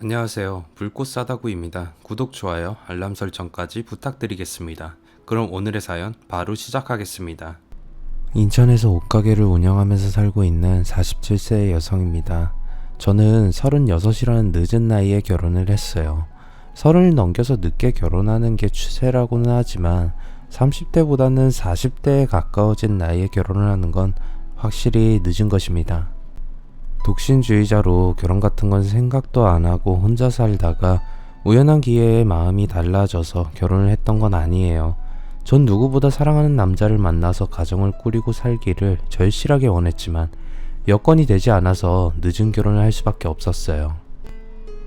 안녕하세요. 불꽃 싸다구입니다. 구독, 좋아요, 알람 설정까지 부탁드리겠습니다. 그럼 오늘의 사연 바로 시작하겠습니다. 인천에서 옷가게를 운영하면서 살고 있는 47세의 여성입니다. 저는 36이라는 늦은 나이에 결혼을 했어요. 30을 넘겨서 늦게 결혼하는 게 추세라고는 하지만 30대보다는 40대에 가까워진 나이에 결혼을 하는 건 확실히 늦은 것입니다. 독신주의자로 결혼 같은 건 생각도 안 하고 혼자 살다가 우연한 기회에 마음이 달라져서 결혼을 했던 건 아니에요. 전 누구보다 사랑하는 남자를 만나서 가정을 꾸리고 살기를 절실하게 원했지만 여건이 되지 않아서 늦은 결혼을 할 수밖에 없었어요.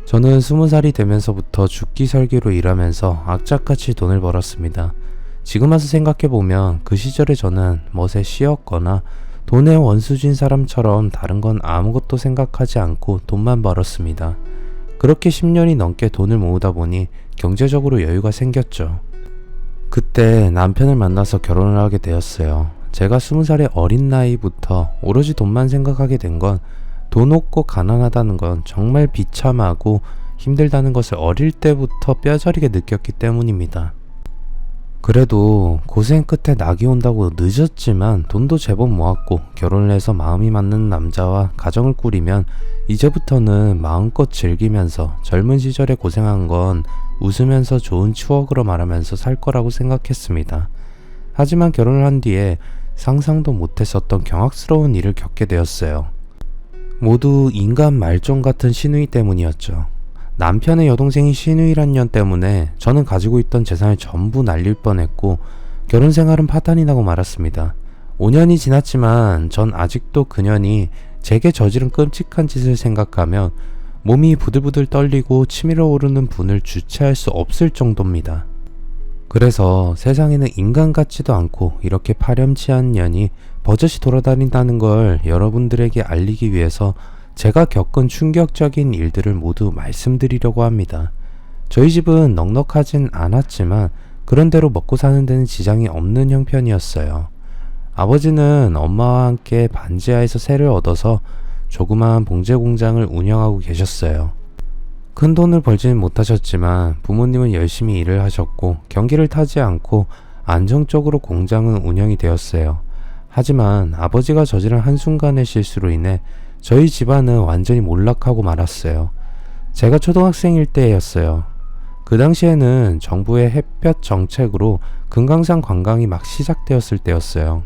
저는 20살이 되면서부터 죽기 살기로 일하면서 악착같이 돈을 벌었습니다. 지금 와서 생각해보면 그 시절에 저는 멋에 씌었거나 돈의 원수진 사람처럼 다른 건 아무것도 생각하지 않고 돈만 벌었습니다. 그렇게 10년이 넘게 돈을 모으다 보니 경제적으로 여유가 생겼죠. 그때 남편을 만나서 결혼을 하게 되었어요. 제가 20살의 어린 나이부터 오로지 돈만 생각하게 된 건 돈 없고 가난하다는 건 정말 비참하고 힘들다는 것을 어릴 때부터 뼈저리게 느꼈기 때문입니다. 그래도 고생 끝에 낙이 온다고 늦었지만 돈도 제법 모았고 결혼을 해서 마음이 맞는 남자와 가정을 꾸리면 이제부터는 마음껏 즐기면서 젊은 시절에 고생한 건 웃으면서 좋은 추억으로 말하면서 살 거라고 생각했습니다. 하지만 결혼을 한 뒤에 상상도 못했었던 경악스러운 일을 겪게 되었어요. 모두 인간 말종 같은 시누이 때문이었죠. 남편의 여동생이 시누이란 년 때문에 저는 가지고 있던 재산을 전부 날릴 뻔했고 결혼 생활은 파탄이 나고 말았습니다. 5년이 지났지만 전 아직도 그년이 제게 저지른 끔찍한 짓을 생각하면 몸이 부들부들 떨리고 치밀어 오르는 분을 주체할 수 없을 정도입니다. 그래서 세상에는 인간 같지도 않고 이렇게 파렴치한 년이 버젓이 돌아다닌다는 걸 여러분들에게 알리기 위해서 제가 겪은 충격적인 일들을 모두 말씀드리려고 합니다. 저희 집은 넉넉하진 않았지만 그런대로 먹고 사는 데는 지장이 없는 형편이었어요. 아버지는 엄마와 함께 반지하에서 세를 얻어서 조그마한 봉제 공장을 운영하고 계셨어요. 큰 돈을 벌지는 못하셨지만 부모님은 열심히 일을 하셨고 경기를 타지 않고 안정적으로 공장은 운영이 되었어요. 하지만 아버지가 저지른 한순간의 실수로 인해 저희 집안은 완전히 몰락하고 말았어요. 제가 초등학생일 때였어요. 그 당시에는 정부의 햇볕 정책으로 금강산 관광이 막 시작되었을 때였어요.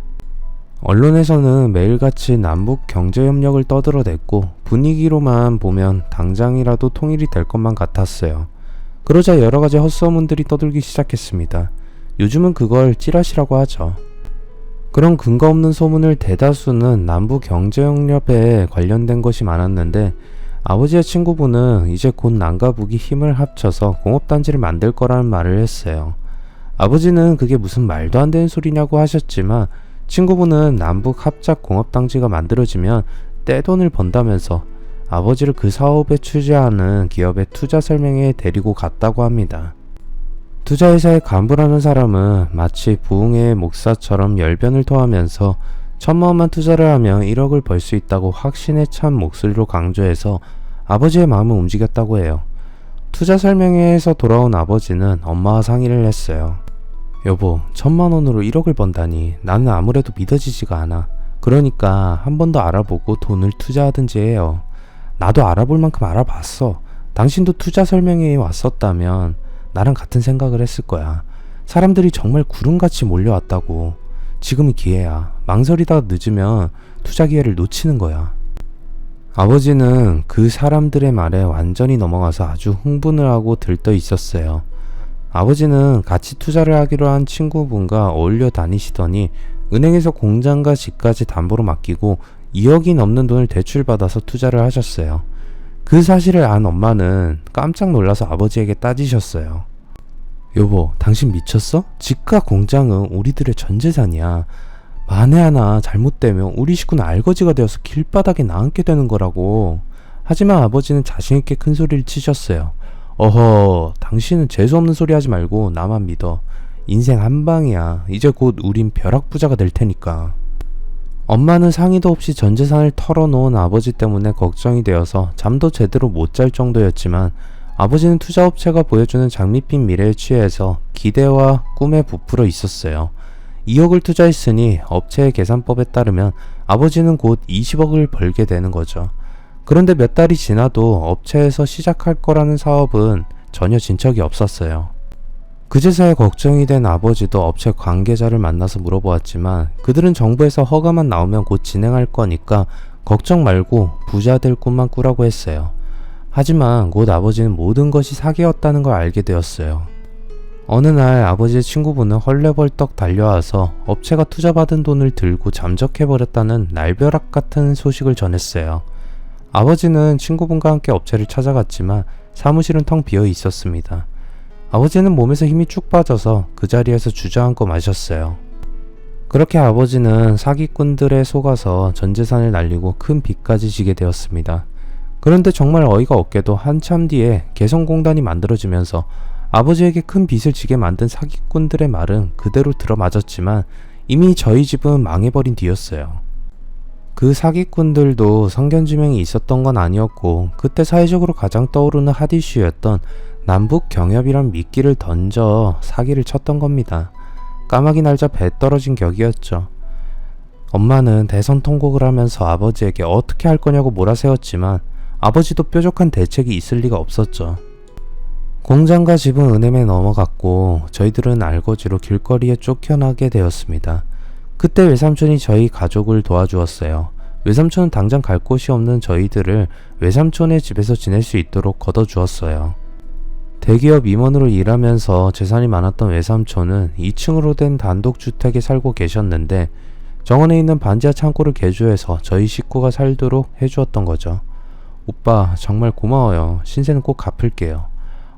언론에서는 매일같이 남북 경제협력을 떠들어댔고 분위기로만 보면 당장이라도 통일이 될 것만 같았어요. 그러자 여러가지 헛소문들이 떠돌기 시작했습니다. 요즘은 그걸 찌라시라고 하죠. 그런 근거 없는 소문을 대다수는 남북 경제협력에 관련된 것이 많았는데 아버지의 친구분은 이제 곧 남과 북이 힘을 합쳐서 공업단지를 만들 거라는 말을 했어요. 아버지는 그게 무슨 말도 안 되는 소리냐고 하셨지만 친구분은 남북 합작 공업단지가 만들어지면 떼돈을 번다면서 아버지를 그 사업에 투자하는 기업의 투자 설명회에 데리고 갔다고 합니다. 투자회사의 간부라는 사람은 마치 부흥회의 목사처럼 열변을 토하면서 1,000만원만 투자를 하면 1억을 벌 수 있다고 확신에 찬 목소리로 강조해서 아버지의 마음을 움직였다고 해요. 투자 설명회에서 돌아온 아버지는 엄마와 상의를 했어요. 여보, 1,000만원으로 1억을 번다니 나는 아무래도 믿어지지가 않아. 그러니까 한 번 더 알아보고 돈을 투자하든지 해요. 나도 알아볼 만큼 알아봤어. 당신도 투자 설명회에 왔었다면 나랑 같은 생각을 했을 거야. 사람들이 정말 구름같이 몰려왔다고. 지금이 기회야. 망설이다가 늦으면 투자 기회를 놓치는 거야. 아버지는 그 사람들의 말에 완전히 넘어가서 아주 흥분을 하고 들떠 있었어요. 아버지는 같이 투자를 하기로 한 친구분과 어울려 다니시더니 은행에서 공장과 집까지 담보로 맡기고 2억이 넘는 돈을 대출받아서 투자를 하셨어요. 그 사실을 안 엄마는 깜짝 놀라서 아버지에게 따지셨어요. 여보, 당신 미쳤어? 집과 공장은 우리들의 전 재산이야. 만에 하나 잘못되면 우리 식구는 알거지가 되어서 길바닥에 나앉게 되는 거라고. 하지만 아버지는 자신있게 큰 소리를 치셨어요. 어허, 당신은 재수없는 소리 하지 말고 나만 믿어. 인생 한 방이야. 이제 곧 우린 벼락부자가 될 테니까. 엄마는 상의도 없이 전 재산을 털어놓은 아버지 때문에 걱정이 되어서 잠도 제대로 못 잘 정도였지만, 아버지는 투자업체가 보여주는 장밋빛 미래에 취해서 기대와 꿈에 부풀어 있었어요. 2억을 투자했으니 업체의 계산법에 따르면 아버지는 곧 20억을 벌게 되는 거죠. 그런데 몇 달이 지나도 업체에서 시작할 거라는 사업은 전혀 진척이 없었어요. 그제서야 걱정이 된 아버지도 업체 관계자를 만나서 물어보았지만, 그들은 정부에서 허가만 나오면 곧 진행할 거니까 걱정 말고 부자 될 꿈만 꾸라고 했어요. 하지만 곧 아버지는 모든 것이 사기였다는 걸 알게 되었어요. 어느 날 아버지의 친구분은 헐레벌떡 달려와서 업체가 투자받은 돈을 들고 잠적해버렸다는 날벼락 같은 소식을 전했어요. 아버지는 친구분과 함께 업체를 찾아갔지만 사무실은 텅 비어 있었습니다. 아버지는 몸에서 힘이 쭉 빠져서 그 자리에서 주저앉고 마셨어요. 그렇게 아버지는 사기꾼들에 속아서 전 재산을 날리고 큰 빚까지 지게 되었습니다. 그런데 정말 어이가 없게도 한참 뒤에 개성공단이 만들어지면서 아버지에게 큰 빚을 지게 만든 사기꾼들의 말은 그대로 들어맞았지만 이미 저희 집은 망해버린 뒤였어요. 그 사기꾼들도 성견지명이 있었던 건 아니었고, 그때 사회적으로 가장 떠오르는 핫 이슈였던 남북 경협이란 미끼를 던져 사기를 쳤던 겁니다. 까마귀 날자 배 떨어진 격이었죠. 엄마는 대성통곡을 하면서 아버지에게 어떻게 할 거냐고 몰아세웠지만 아버지도 뾰족한 대책이 있을 리가 없었죠. 공장과 집은 은행에 넘어갔고 저희들은 알거지로 길거리에 쫓겨나게 되었습니다. 그때 외삼촌이 저희 가족을 도와주었어요. 외삼촌은 당장 갈 곳이 없는 저희들을 외삼촌의 집에서 지낼 수 있도록 걷어주었어요. 대기업 임원으로 일하면서 재산이 많았던 외삼촌은 2층으로 된 단독주택에 살고 계셨는데, 정원에 있는 반지하 창고를 개조해서 저희 식구가 살도록 해주었던 거죠. 오빠 정말 고마워요. 신세는 꼭 갚을게요.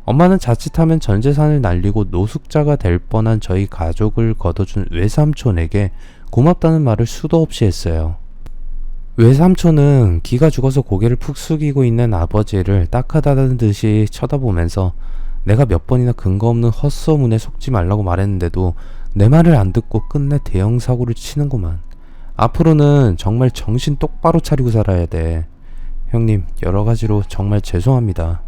엄마는 자칫하면 전 재산을 날리고 노숙자가 될 뻔한 저희 가족을 걷어준 외삼촌에게 고맙다는 말을 수도 없이 했어요. 외삼촌은 기가 죽어서 고개를 푹 숙이고 있는 아버지를 딱하다는 듯이 쳐다보면서 내가 몇 번이나 근거 없는 헛소문에 속지 말라고 말했는데도 내 말을 안 듣고 끝내 대형 사고를 치는구만. 앞으로는 정말 정신 똑바로 차리고 살아야 돼. 형님, 여러 가지로 정말 죄송합니다.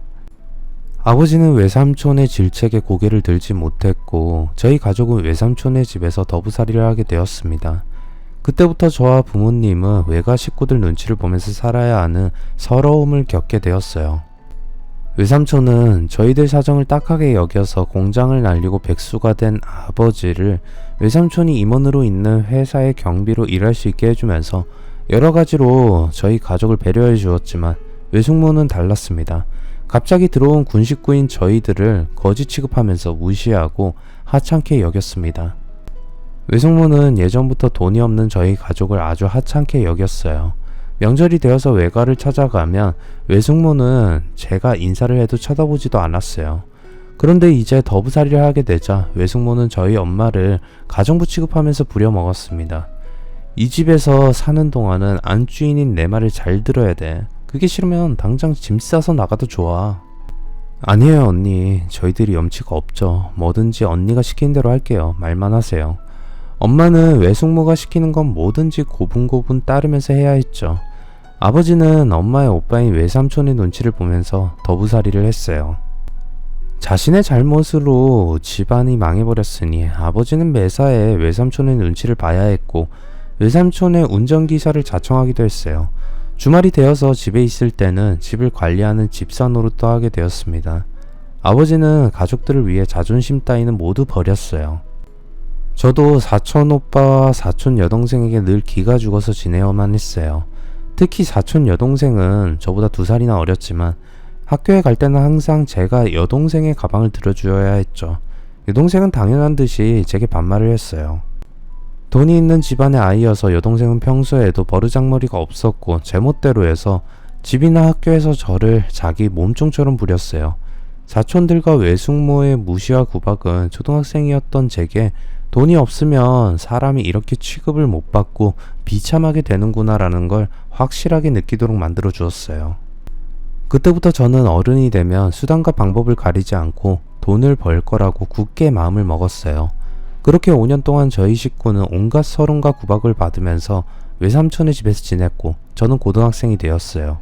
아버지는 외삼촌의 질책에 고개를 들지 못했고 저희 가족은 외삼촌의 집에서 더부살이를 하게 되었습니다. 그때부터 저와 부모님은 외가 식구들 눈치를 보면서 살아야 하는 서러움을 겪게 되었어요. 외삼촌은 저희들 사정을 딱하게 여겨서 공장을 날리고 백수가 된 아버지를 외삼촌이 임원으로 있는 회사의 경비로 일할 수 있게 해주면서 여러 가지로 저희 가족을 배려해 주었지만, 외숙모는 달랐습니다. 갑자기 들어온 군 식구인 저희들을 거지 취급하면서 무시하고 하찮게 여겼습니다. 외숙모는 예전부터 돈이 없는 저희 가족을 아주 하찮게 여겼어요. 명절이 되어서 외가를 찾아가면 외숙모는 제가 인사를 해도 쳐다보지도 않았어요. 그런데 이제 더부살이를 하게 되자 외숙모는 저희 엄마를 가정부 취급하면서 부려먹었습니다. 이 집에서 사는 동안은 안주인인 내 말을 잘 들어야 돼. 그게 싫으면 당장 짐 싸서 나가도 좋아. 아니에요 언니, 저희들이 염치가 없죠. 뭐든지 언니가 시키는 대로 할게요. 말만 하세요. 엄마는 외숙모가 시키는 건 뭐든지 고분고분 따르면서 해야 했죠. 아버지는 엄마의 오빠인 외삼촌의 눈치를 보면서 더부살이를 했어요. 자신의 잘못으로 집안이 망해버렸으니 아버지는 매사에 외삼촌의 눈치를 봐야 했고 외삼촌의 운전기사를 자청하기도 했어요. 주말이 되어서 집에 있을 때는 집을 관리하는 집사 노릇도 하게 되었습니다. 아버지는 가족들을 위해 자존심 따위는 모두 버렸어요. 저도 사촌 오빠와 사촌 여동생에게 늘 기가 죽어서 지내야만 했어요. 특히 사촌 여동생은 저보다 2살이나 어렸지만 학교에 갈 때는 항상 제가 여동생의 가방을 들어주어야 했죠. 여동생은 당연한 듯이 제게 반말을 했어요. 돈이 있는 집안의 아이여서 여동생은 평소에도 버르장머리가 없었고 제멋대로 해서 집이나 학교에서 저를 자기 몸종처럼 부렸어요. 사촌들과 외숙모의 무시와 구박은 초등학생이었던 제게 돈이 없으면 사람이 이렇게 취급을 못 받고 비참하게 되는구나 라는 걸 확실하게 느끼도록 만들어 주었어요. 그때부터 저는 어른이 되면 수단과 방법을 가리지 않고 돈을 벌 거라고 굳게 마음을 먹었어요. 그렇게 5년 동안 저희 식구는 온갖 서름과 구박을 받으면서 외삼촌의 집에서 지냈고 저는 고등학생이 되었어요.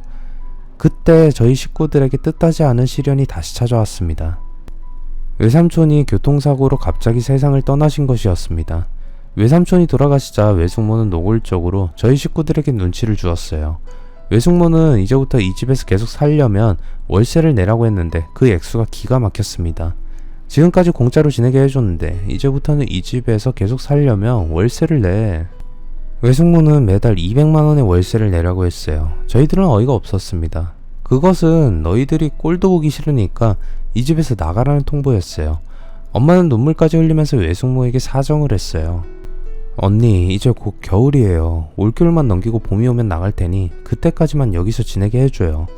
그때 저희 식구들에게 뜻하지 않은 시련이 다시 찾아왔습니다. 외삼촌이 교통사고로 갑자기 세상을 떠나신 것이었습니다. 외삼촌이 돌아가시자 외숙모는 노골적으로 저희 식구들에게 눈치를 주었어요. 외숙모는 이제부터 이 집에서 계속 살려면 월세를 내라고 했는데 그 액수가 기가 막혔습니다. 지금까지 공짜로 지내게 해줬는데 이제부터는 이 집에서 계속 살려면 월세를 내. 외숙모는 매달 200만원의 월세를 내라고 했어요. 저희들은 어이가 없었습니다. 그것은 너희들이 꼴도 보기 싫으니까 이 집에서 나가라는 통보였어요. 엄마는 눈물까지 흘리면서 외숙모에게 사정을 했어요. 언니, 이제 곧 겨울이에요. 올겨울만 넘기고 봄이 오면 나갈 테니 그때까지만 여기서 지내게 해줘요.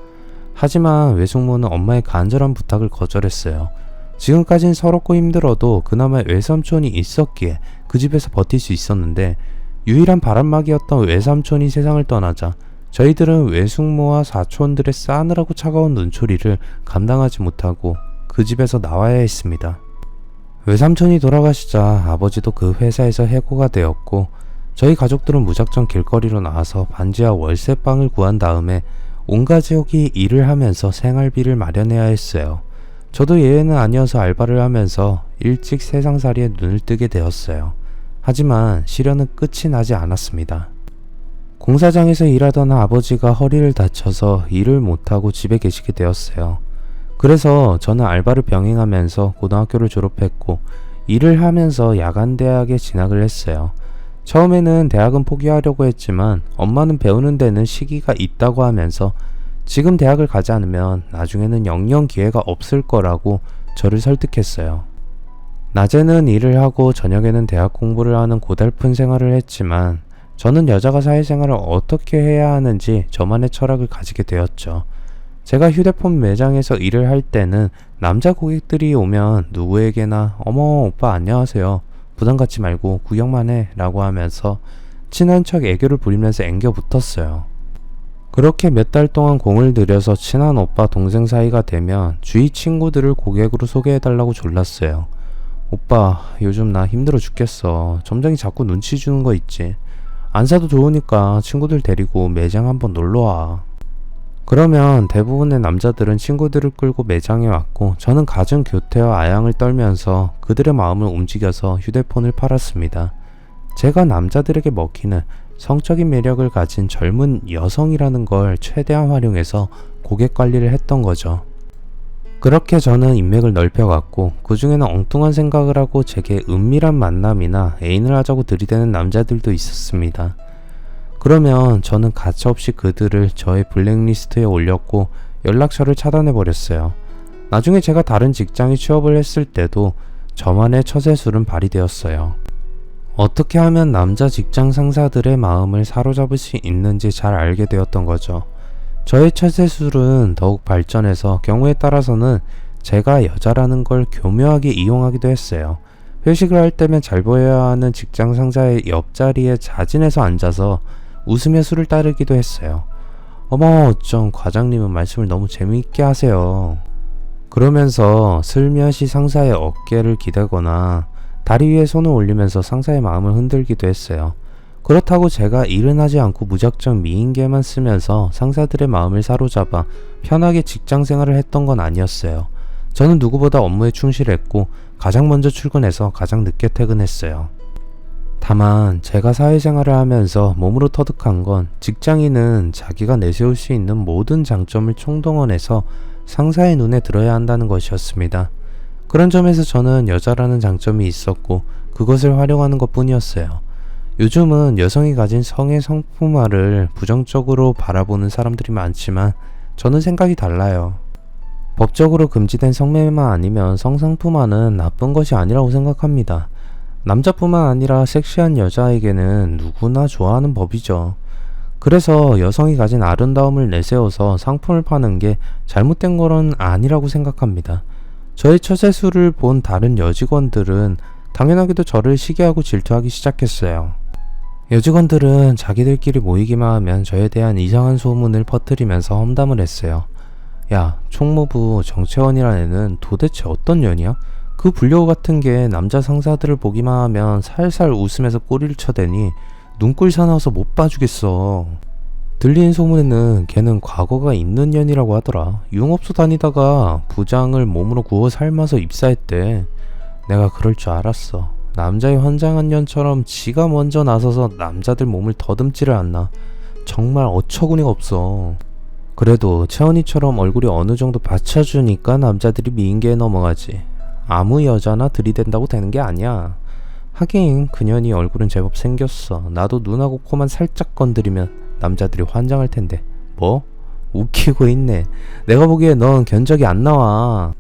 하지만 외숙모는 엄마의 간절한 부탁을 거절했어요. 지금까진 서럽고 힘들어도 그나마 외삼촌이 있었기에 그 집에서 버틸 수 있었는데 유일한 바람막이였던 외삼촌이 세상을 떠나자 저희들은 외숙모와 사촌들의 싸늘하고 차가운 눈초리를 감당하지 못하고 그 집에서 나와야 했습니다. 외삼촌이 돌아가시자 아버지도 그 회사에서 해고가 되었고 저희 가족들은 무작정 길거리로 나와서 반지하 월세방을 구한 다음에 온 가족이 일을 하면서 생활비를 마련해야 했어요. 저도 예외는 아니어서 알바를 하면서 일찍 세상살이에 눈을 뜨게 되었어요. 하지만 시련은 끝이 나지 않았습니다. 공사장에서 일하던 아버지가 허리를 다쳐서 일을 못하고 집에 계시게 되었어요. 그래서 저는 알바를 병행하면서 고등학교를 졸업했고 일을 하면서 야간대학에 진학을 했어요. 처음에는 대학은 포기하려고 했지만 엄마는 배우는 데는 시기가 있다고 하면서 지금 대학을 가지 않으면 나중에는 영영 기회가 없을 거라고 저를 설득했어요. 낮에는 일을 하고 저녁에는 대학 공부를 하는 고달픈 생활을 했지만 저는 여자가 사회생활을 어떻게 해야 하는지 저만의 철학을 가지게 되었죠. 제가 휴대폰 매장에서 일을 할 때는 남자 고객들이 오면 누구에게나 어머 오빠 안녕하세요. 부담 갖지 말고 구경만 해 라고 하면서 친한 척 애교를 부리면서 앵겨 붙었어요. 그렇게 몇 달 동안 공을 들여서 친한 오빠 동생 사이가 되면 주위 친구들을 고객으로 소개해달라고 졸랐어요. 오빠 요즘 나 힘들어 죽겠어. 점장이 자꾸 눈치 주는 거 있지. 안 사도 좋으니까 친구들 데리고 매장 한번 놀러와. 그러면 대부분의 남자들은 친구들을 끌고 매장에 왔고 저는 갖은 교태와 아양을 떨면서 그들의 마음을 움직여서 휴대폰을 팔았습니다. 제가 남자들에게 먹히는 성적인 매력을 가진 젊은 여성이라는 걸 최대한 활용해서 고객 관리를 했던 거죠. 그렇게 저는 인맥을 넓혀갔고 그 중에는 엉뚱한 생각을 하고 제게 은밀한 만남이나 애인을 하자고 들이대는 남자들도 있었습니다. 그러면 저는 가차없이 그들을 저의 블랙리스트에 올렸고 연락처를 차단해버렸어요. 나중에 제가 다른 직장에 취업을 했을 때도 저만의 처세술은 발휘되었어요. 어떻게 하면 남자 직장 상사들의 마음을 사로잡을 수 있는지 잘 알게 되었던 거죠. 저의 처세술은 더욱 발전해서 경우에 따라서는 제가 여자라는 걸 교묘하게 이용하기도 했어요. 회식을 할 때면 잘 보여야 하는 직장 상사의 옆자리에 자진해서 앉아서 웃으며 술을 따르기도 했어요. 어머 어쩜 과장님은 말씀을 너무 재미있게 하세요. 그러면서 슬며시 상사의 어깨를 기대거나 다리 위에 손을 올리면서 상사의 마음을 흔들기도 했어요. 그렇다고 제가 일은 하지 않고 무작정 미인계만 쓰면서 상사들의 마음을 사로잡아 편하게 직장 생활을 했던 건 아니었어요. 저는 누구보다 업무에 충실했고 가장 먼저 출근해서 가장 늦게 퇴근했어요. 다만 제가 사회생활을 하면서 몸으로 터득한 건 직장인은 자기가 내세울 수 있는 모든 장점을 총동원해서 상사의 눈에 들어야 한다는 것이었습니다. 그런 점에서 저는 여자라는 장점이 있었고 그것을 활용하는 것 뿐이었어요. 요즘은 여성이 가진 성의 성품화를 부정적으로 바라보는 사람들이 많지만 저는 생각이 달라요. 법적으로 금지된 성매매만 아니면 성상품화는 나쁜 것이 아니라고 생각합니다. 남자뿐만 아니라 섹시한 여자에게는 누구나 좋아하는 법이죠. 그래서 여성이 가진 아름다움을 내세워서 상품을 파는 게 잘못된 거는 아니라고 생각합니다. 저의 처세술을 본 다른 여직원들은 당연하게도 저를 시기하고 질투하기 시작했어요. 여직원들은 자기들끼리 모이기만 하면 저에 대한 이상한 소문을 퍼뜨리면서 험담을 했어요. 야, 총무부 정채원이라는 애는 도대체 어떤 년이야? 그 불려우 같은 게 남자 상사들을 보기만 하면 살살 웃으면서 꼬리를 쳐대니 눈꼴 사나워서 못 봐주겠어. 들리는 소문에는 걔는 과거가 있는 년이라고 하더라. 융업소 다니다가 부장을 몸으로 구워 삶아서 입사했대. 내가 그럴 줄 알았어. 남자의 환장한 년처럼 지가 먼저 나서서 남자들 몸을 더듬지를 않나. 정말 어처구니가 없어. 그래도 채원이처럼 얼굴이 어느 정도 받쳐주니까 남자들이 미인계에 넘어가지. 아무 여자나 들이댄다고 되는 게 아니야. 하긴 그년이 얼굴은 제법 생겼어. 나도 눈하고 코만 살짝 건드리면 남자들이 환장할 텐데. 뭐? 웃기고 있네. 내가 보기에 넌 견적이 안 나와.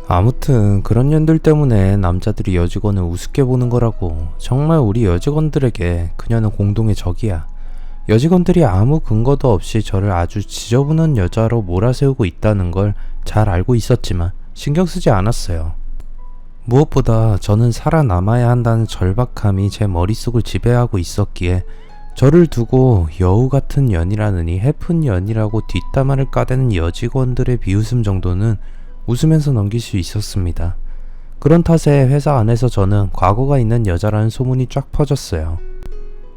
아무튼 그런 년들 때문에 남자들이 여직원을 우습게 보는 거라고. 정말 우리 여직원들에게 그녀는 공동의 적이야. 여직원들이 아무 근거도 없이 저를 아주 지저분한 여자로 몰아세우고 있다는 걸 잘 알고 있었지만 신경 쓰지 않았어요. 무엇보다 저는 살아남아야 한다는 절박함이 제 머릿속을 지배하고 있었기에 저를 두고 여우 같은 년이라느니 해픈 년이라고 뒷담화를 까대는 여직원들의 비웃음 정도는 웃으면서 넘길 수 있었습니다. 그런 탓에 회사 안에서 저는 과거가 있는 여자라는 소문이 쫙 퍼졌어요.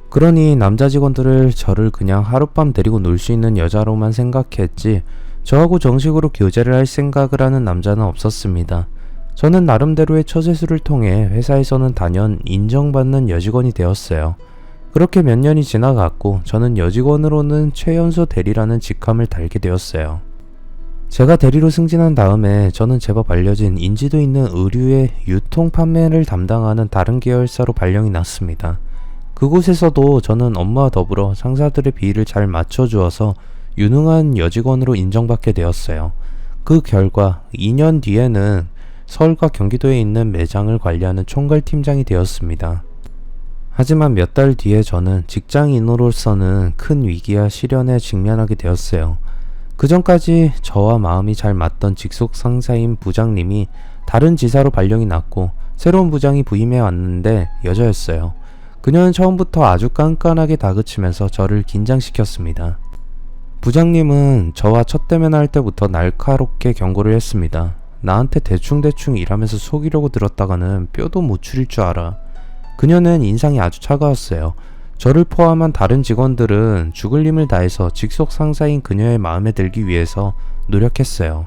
그러니 남자 직원들을 저를 그냥 하룻밤 데리고 놀 수 있는 여자로만 생각했지 저하고 정식으로 교제를 할 생각을 하는 남자는 없었습니다. 저는 나름대로의 처세술을 통해 회사에서는 단연 인정받는 여직원이 되었어요. 그렇게 몇 년이 지나갔고 저는 여직원으로는 최연소 대리라는 직함을 달게 되었어요. 제가 대리로 승진한 다음에 저는 제법 알려진 인지도 있는 의류의 유통 판매를 담당하는 다른 계열사로 발령이 났습니다. 그곳에서도 저는 업무와 더불어 상사들의 비위를 잘 맞춰주어서 유능한 여직원으로 인정받게 되었어요. 그 결과 2년 뒤에는 서울과 경기도에 있는 매장을 관리하는 총괄팀장이 되었습니다. 하지만 몇 달 뒤에 저는 직장인으로서는 큰 위기와 시련에 직면하게 되었어요. 그 전까지 저와 마음이 잘 맞던 직속 상사인 부장님이 다른 지사로 발령이 났고 새로운 부장이 부임해 왔는데 여자였어요. 그녀는 처음부터 아주 깐깐하게 다그치면서 저를 긴장시켰습니다. 부장님은 저와 첫 대면할 때부터 날카롭게 경고를 했습니다. 나한테 대충대충 일하면서 속이려고 들었다가는 뼈도 못 추릴 줄 알아. 그녀는 인상이 아주 차가웠어요. 저를 포함한 다른 직원들은 죽을 힘을 다해서 직속 상사인 그녀의 마음에 들기 위해서 노력했어요.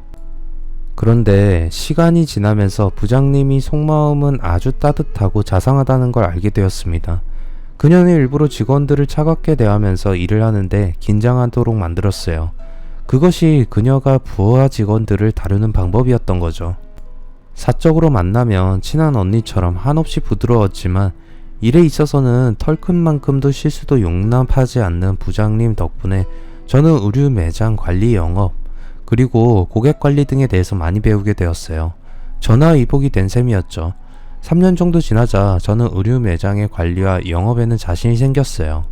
그런데 시간이 지나면서 부장님이 속마음은 아주 따뜻하고 자상하다는 걸 알게 되었습니다. 그녀는 일부러 직원들을 차갑게 대하면서 일을 하는데 긴장하도록 만들었어요. 그것이 그녀가 부하 직원들을 다루는 방법이었던 거죠. 사적으로 만나면 친한 언니처럼 한없이 부드러웠지만 일에 있어서는 털큰 만큼도 실수도 용납하지 않는 부장님 덕분에 저는 의류 매장 관리 영업 그리고 고객 관리 등에 대해서 많이 배우게 되었어요. 전화위복이 된 셈이었죠. 3년 정도 지나자 저는 의류 매장의 관리와 영업에는 자신이 생겼어요.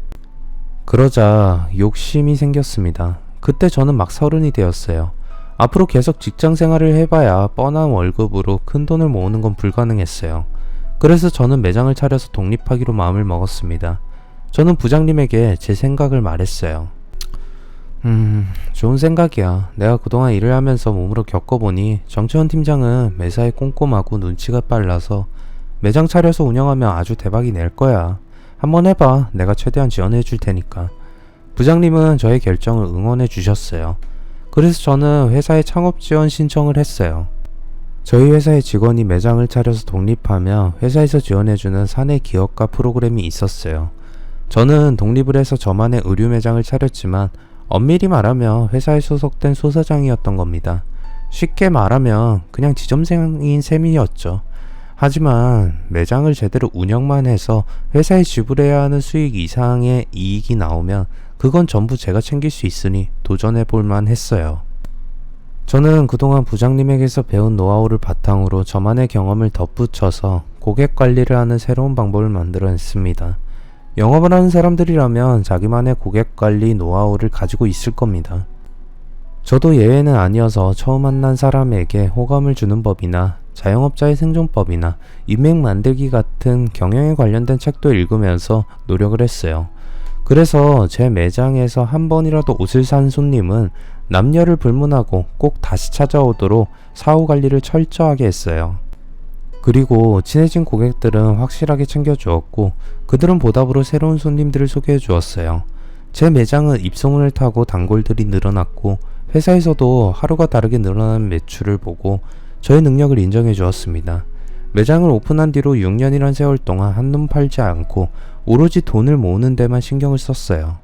그러자 욕심이 생겼습니다. 그때 저는 막 30이 되었어요. 앞으로 계속 직장 생활을 해봐야 뻔한 월급으로 큰 돈을 모으는 건 불가능했어요. 그래서 저는 매장을 차려서 독립하기로 마음을 먹었습니다. 저는 부장님에게 제 생각을 말했어요. 좋은 생각이야. 내가 그동안 일을 하면서 몸으로 겪어보니 정채원 팀장은 매사에 꼼꼼하고 눈치가 빨라서 매장 차려서 운영하면 아주 대박이 낼 거야. 한번 해봐. 내가 최대한 지원해 줄 테니까. 부장님은 저의 결정을 응원해 주셨어요. 그래서 저는 회사에 창업 지원 신청을 했어요. 저희 회사의 직원이 매장을 차려서 독립하며 회사에서 지원해주는 사내 기업가 프로그램이 있었어요. 저는 독립을 해서 저만의 의류 매장을 차렸지만 엄밀히 말하면 회사에 소속된 소사장이었던 겁니다. 쉽게 말하면 그냥 지점생인 셈이었죠. 하지만 매장을 제대로 운영만 해서 회사에 지불해야 하는 수익 이상의 이익이 나오면 그건 전부 제가 챙길 수 있으니 도전해 볼만 했어요. 저는 그동안 부장님에게서 배운 노하우를 바탕으로 저만의 경험을 덧붙여서 고객 관리를 하는 새로운 방법을 만들어냈습니다. 영업을 하는 사람들이라면 자기만의 고객 관리 노하우를 가지고 있을 겁니다. 저도 예외는 아니어서 처음 만난 사람에게 호감을 주는 법이나 자영업자의 생존법이나 인맥 만들기 같은 경영에 관련된 책도 읽으면서 노력을 했어요. 그래서 제 매장에서 한 번이라도 옷을 산 손님은 남녀를 불문하고 꼭 다시 찾아오도록 사후 관리를 철저하게 했어요. 그리고 친해진 고객들은 확실하게 챙겨주었고 그들은 보답으로 새로운 손님들을 소개해 주었어요. 제 매장은 입소문을 타고 단골들이 늘어났고 회사에서도 하루가 다르게 늘어나는 매출을 보고 저의 능력을 인정해 주었습니다. 매장을 오픈한 뒤로 6년이란 세월 동안 한눈 팔지 않고 오로지 돈을 모으는 데만 신경을 썼어요.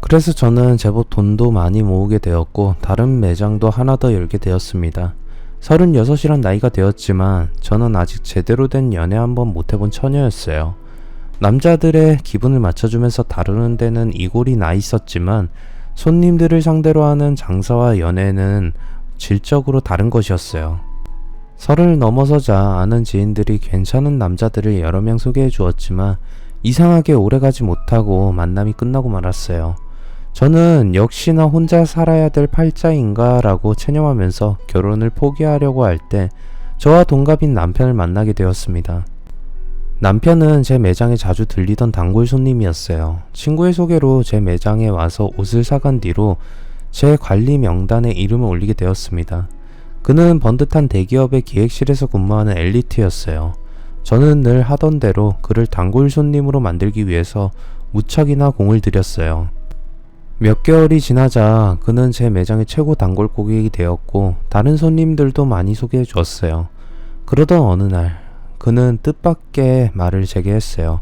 그래서 저는 제법 돈도 많이 모으게 되었고 다른 매장도 하나 더 열게 되었습니다. 36이란 나이가 되었지만 저는 아직 제대로 된 연애 한번 못해본 처녀였어요. 남자들의 기분을 맞춰주면서 다루는 데는 이골이 나 있었지만 손님들을 상대로 하는 장사와 연애는 질적으로 다른 것이었어요. 30을 넘어서자 아는 지인들이 괜찮은 남자들을 여러 명 소개해 주었지만 이상하게 오래가지 못하고 만남이 끝나고 말았어요. 저는 역시나 혼자 살아야 될 팔자인가 라고 체념하면서 결혼을 포기하려고 할 때 저와 동갑인 남편을 만나게 되었습니다. 남편은 제 매장에 자주 들리던 단골 손님이었어요. 친구의 소개로 제 매장에 와서 옷을 사간 뒤로 제 관리 명단에 이름을 올리게 되었습니다. 그는 번듯한 대기업의 기획실에서 근무하는 엘리트였어요. 저는 늘 하던 대로 그를 단골 손님으로 만들기 위해서 무척이나 공을 들였어요. 몇 개월이 지나자 그는 제 매장의 최고 단골 고객이 되었고 다른 손님들도 많이 소개해 주었어요. 그러던 어느 날 그는 뜻밖의 말을 제게 했어요.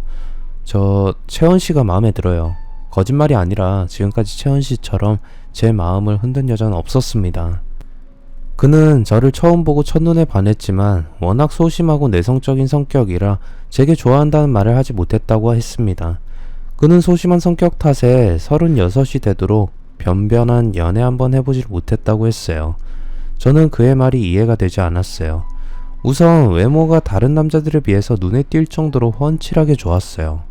저 채원씨가 마음에 들어요. 거짓말이 아니라 지금까지 채원씨처럼 제 마음을 흔든 여자는 없었습니다. 그는 저를 처음 보고 첫눈에 반했지만 워낙 소심하고 내성적인 성격이라 제게 좋아한다는 말을 하지 못했다고 했습니다. 그는 소심한 성격 탓에 36이 되도록 변변한 연애 한번 해보질 못했다고 했어요. 저는 그의 말이 이해가 되지 않았어요. 우선 외모가 다른 남자들에 비해서 눈에 띌 정도로 훤칠하게 좋았어요.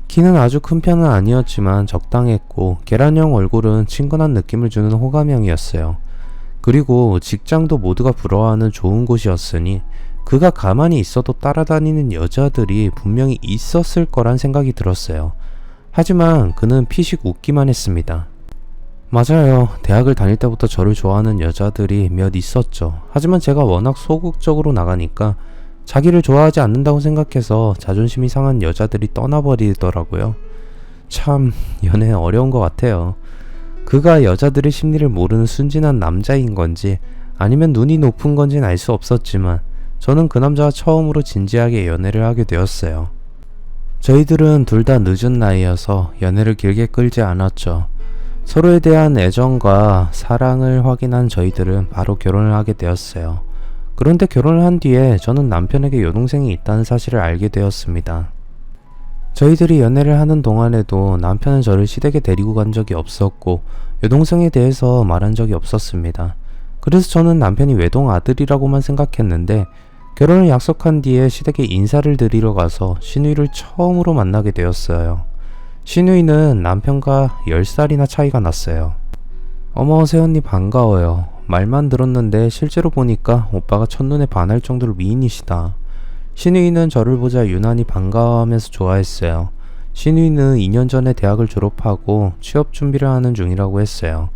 키는 아주 큰 편은 아니었지만 적당했고 계란형 얼굴은 친근한 느낌을 주는 호감형이었어요. 그리고 직장도 모두가 부러워하는 좋은 곳이었으니 그가 가만히 있어도 따라다니는 여자들이 분명히 있었을 거란 생각이 들었어요. 하지만 그는 피식 웃기만 했습니다. 맞아요. 대학을 다닐 때부터 저를 좋아하는 여자들이 몇 있었죠. 하지만 제가 워낙 소극적으로 나가니까 자기를 좋아하지 않는다고 생각해서 자존심이 상한 여자들이 떠나버리더라고요. 참 연애 어려운 것 같아요. 그가 여자들의 심리를 모르는 순진한 남자인 건지 아니면 눈이 높은 건지는 알 수 없었지만 저는 그 남자와 처음으로 진지하게 연애를 하게 되었어요. 저희들은 둘 다 늦은 나이여서 연애를 길게 끌지 않았죠. 서로에 대한 애정과 사랑을 확인한 저희들은 바로 결혼을 하게 되었어요. 그런데 결혼을 한 뒤에 저는 남편에게 여동생이 있다는 사실을 알게 되었습니다. 저희들이 연애를 하는 동안에도 남편은 저를 시댁에 데리고 간 적이 없었고 여동생에 대해서 말한 적이 없었습니다. 그래서 저는 남편이 외동 아들이라고만 생각했는데 결혼을 약속한 뒤에 시댁에 인사를 드리러 가서 신우이를 처음으로 만나게 되었어요. 신우이는 남편과 10살이나 차이가 났어요. 어머 새언니 반가워요. 말만 들었는데 실제로 보니까 오빠가 첫눈에 반할 정도로 미인이시다. 신우이는 저를 보자 유난히 반가워하면서 좋아했어요. 신우이는 2년 전에 대학을 졸업하고 취업 준비를 하는 중이라고 했어요.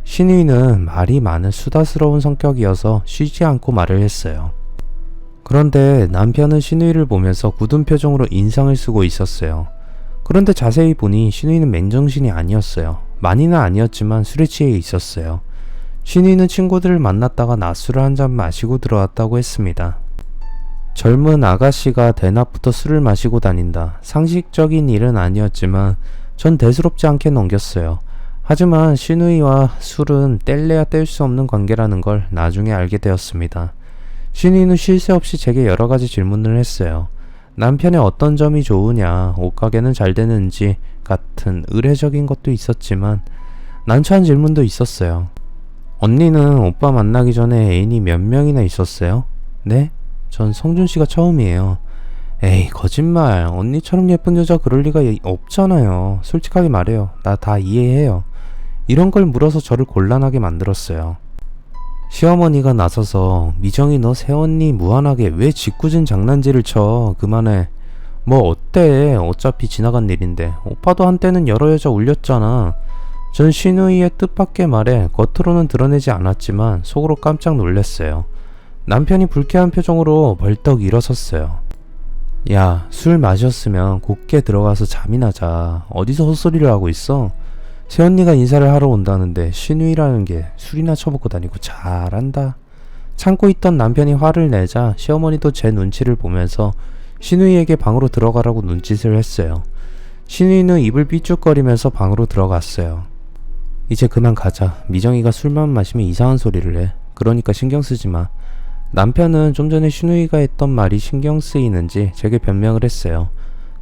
신우이는 말이 많은 수다스러운 성격이어서 쉬지 않고 말을 했어요. 그런데 남편은 신우이를 보면서 굳은 표정으로 인상을 쓰고 있었어요. 그런데 자세히 보니 신우이는 맨정신이 아니었어요. 많이는 아니었지만 술에 취해 있었어요. 신우이는 친구들을 만났다가 낮술을 한 잔 마시고 들어왔다고 했습니다. 젊은 아가씨가 대낮부터 술을 마시고 다닌다. 상식적인 일은 아니었지만 전 대수롭지 않게 넘겼어요. 하지만 신우이와 술은 뗄래야 뗄 수 없는 관계라는 걸 나중에 알게 되었습니다. 신우이는 쉴 새 없이 제게 여러 가지 질문을 했어요. 남편의 어떤 점이 좋으냐, 옷가게는 잘 되는지 같은 의례적인 것도 있었지만 난처한 질문도 있었어요. 언니는 오빠 만나기 전에 애인이 몇 명이나 있었어요? 네? 전 성준씨가 처음이에요. 에이 거짓말. 언니처럼 예쁜 여자 그럴 리가 없잖아요. 솔직하게 말해요. 나 다 이해해요. 이런 걸 물어서 저를 곤란하게 만들었어요. 시어머니가 나서서 미정이 너 새언니 무한하게 왜 짓궂은 장난질을 쳐. 그만해. 뭐 어때. 어차피 지나간 일인데. 오빠도 한때는 여러 여자 울렸잖아. 전 신우이의 뜻밖의 말에 겉으로는 드러내지 않았지만 속으로 깜짝 놀랐어요. 남편이 불쾌한 표정으로 벌떡 일어섰어요. 야, 술 마셨으면 곱게 들어가서 잠이나 자. 어디서 헛소리를 하고 있어? 새언니가 인사를 하러 온다는데 시누이라는 게 술이나 처먹고 다니고 잘한다. 참고 있던 남편이 화를 내자 시어머니도 제 눈치를 보면서 시누이에게 방으로 들어가라고 눈짓을 했어요. 시누이는 입을 삐죽거리면서 방으로 들어갔어요. 이제 그만 가자. 미정이가 술만 마시면 이상한 소리를 해. 그러니까 신경 쓰지 마. 남편은 좀 전에 시누이가 했던 말이 신경 쓰이는지 제게 변명을 했어요.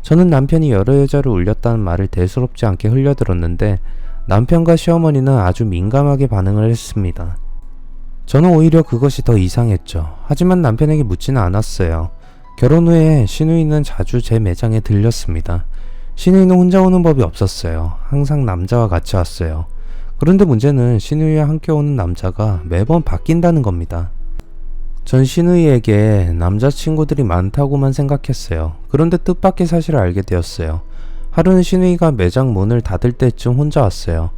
저는 남편이 여러 여자를 울렸다는 말을 대수롭지 않게 흘려들었는데 남편과 시어머니는 아주 민감하게 반응을 했습니다. 저는 오히려 그것이 더 이상했죠. 하지만 남편에게 묻지는 않았어요. 결혼 후에 시누이는 자주 제 매장에 들렸습니다. 시누이는 혼자 오는 법이 없었어요. 항상 남자와 같이 왔어요. 그런데 문제는 시누이와 함께 오는 남자가 매번 바뀐다는 겁니다. 전 시누이에게 남자친구들이 많다고만 생각했어요. 그런데 뜻밖의 사실을 알게 되었어요. 하루는 시누이가 매장 문을 닫을 때쯤 혼자 왔어요.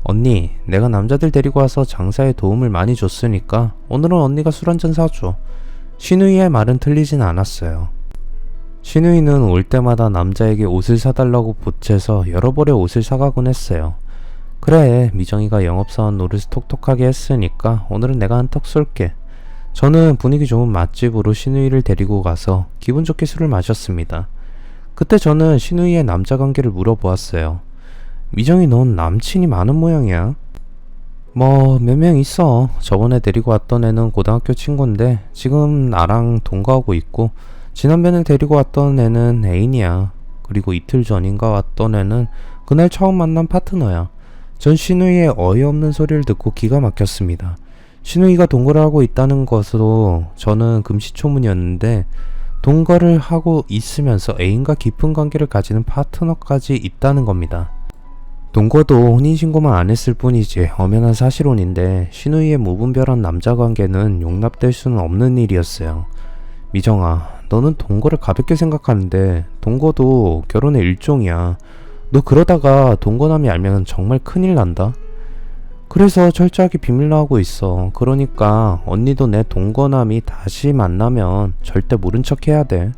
언니, 내가 남자들 데리고 와서 장사에 도움을 많이 줬으니까 오늘은 언니가 술 한잔 사줘. 시누이의 말은 틀리진 않았어요. 시누이는 올 때마다 남자에게 옷을 사달라고 보채서 여러 벌의 옷을 사가곤 했어요. 그래, 미정이가 영업사원 노릇을 톡톡하게 했으니까 오늘은 내가 한턱 쏠게. 저는 분위기 좋은 맛집으로 시누이를 데리고 가서 기분 좋게 술을 마셨습니다. 그때 저는 시누이의 남자 관계를 물어보았어요. 미정이, 넌 남친이 많은 모양이야? 뭐 몇 명 있어. 저번에 데리고 왔던 애는 고등학교 친구인데 지금 나랑 동거하고 있고, 지난번에 데리고 왔던 애는 애인이야. 그리고 이틀 전인가 왔던 애는 그날 처음 만난 파트너야. 전 시누이의 어이없는 소리를 듣고 기가 막혔습니다. 시누이가 동거를 하고 있다는 것으로 저는 금시초문이었는데 동거를 하고 있으면서 애인과 깊은 관계를 가지는 파트너까지 있다는 겁니다. 동거도 혼인신고만 안 했을 뿐이지 엄연한 사실혼인데 시누이의 무분별한 남자 관계는 용납될 수는 없는 일이었어요. 미정아, 너는 동거를 가볍게 생각하는데 동거도 결혼의 일종이야. 너 그러다가 동거남이 알면 정말 큰일 난다. 그래서 철저하게 비밀로 하고 있어. 그러니까 언니도 내 동거남이 다시 만나면 절대 모른 척 해야 돼.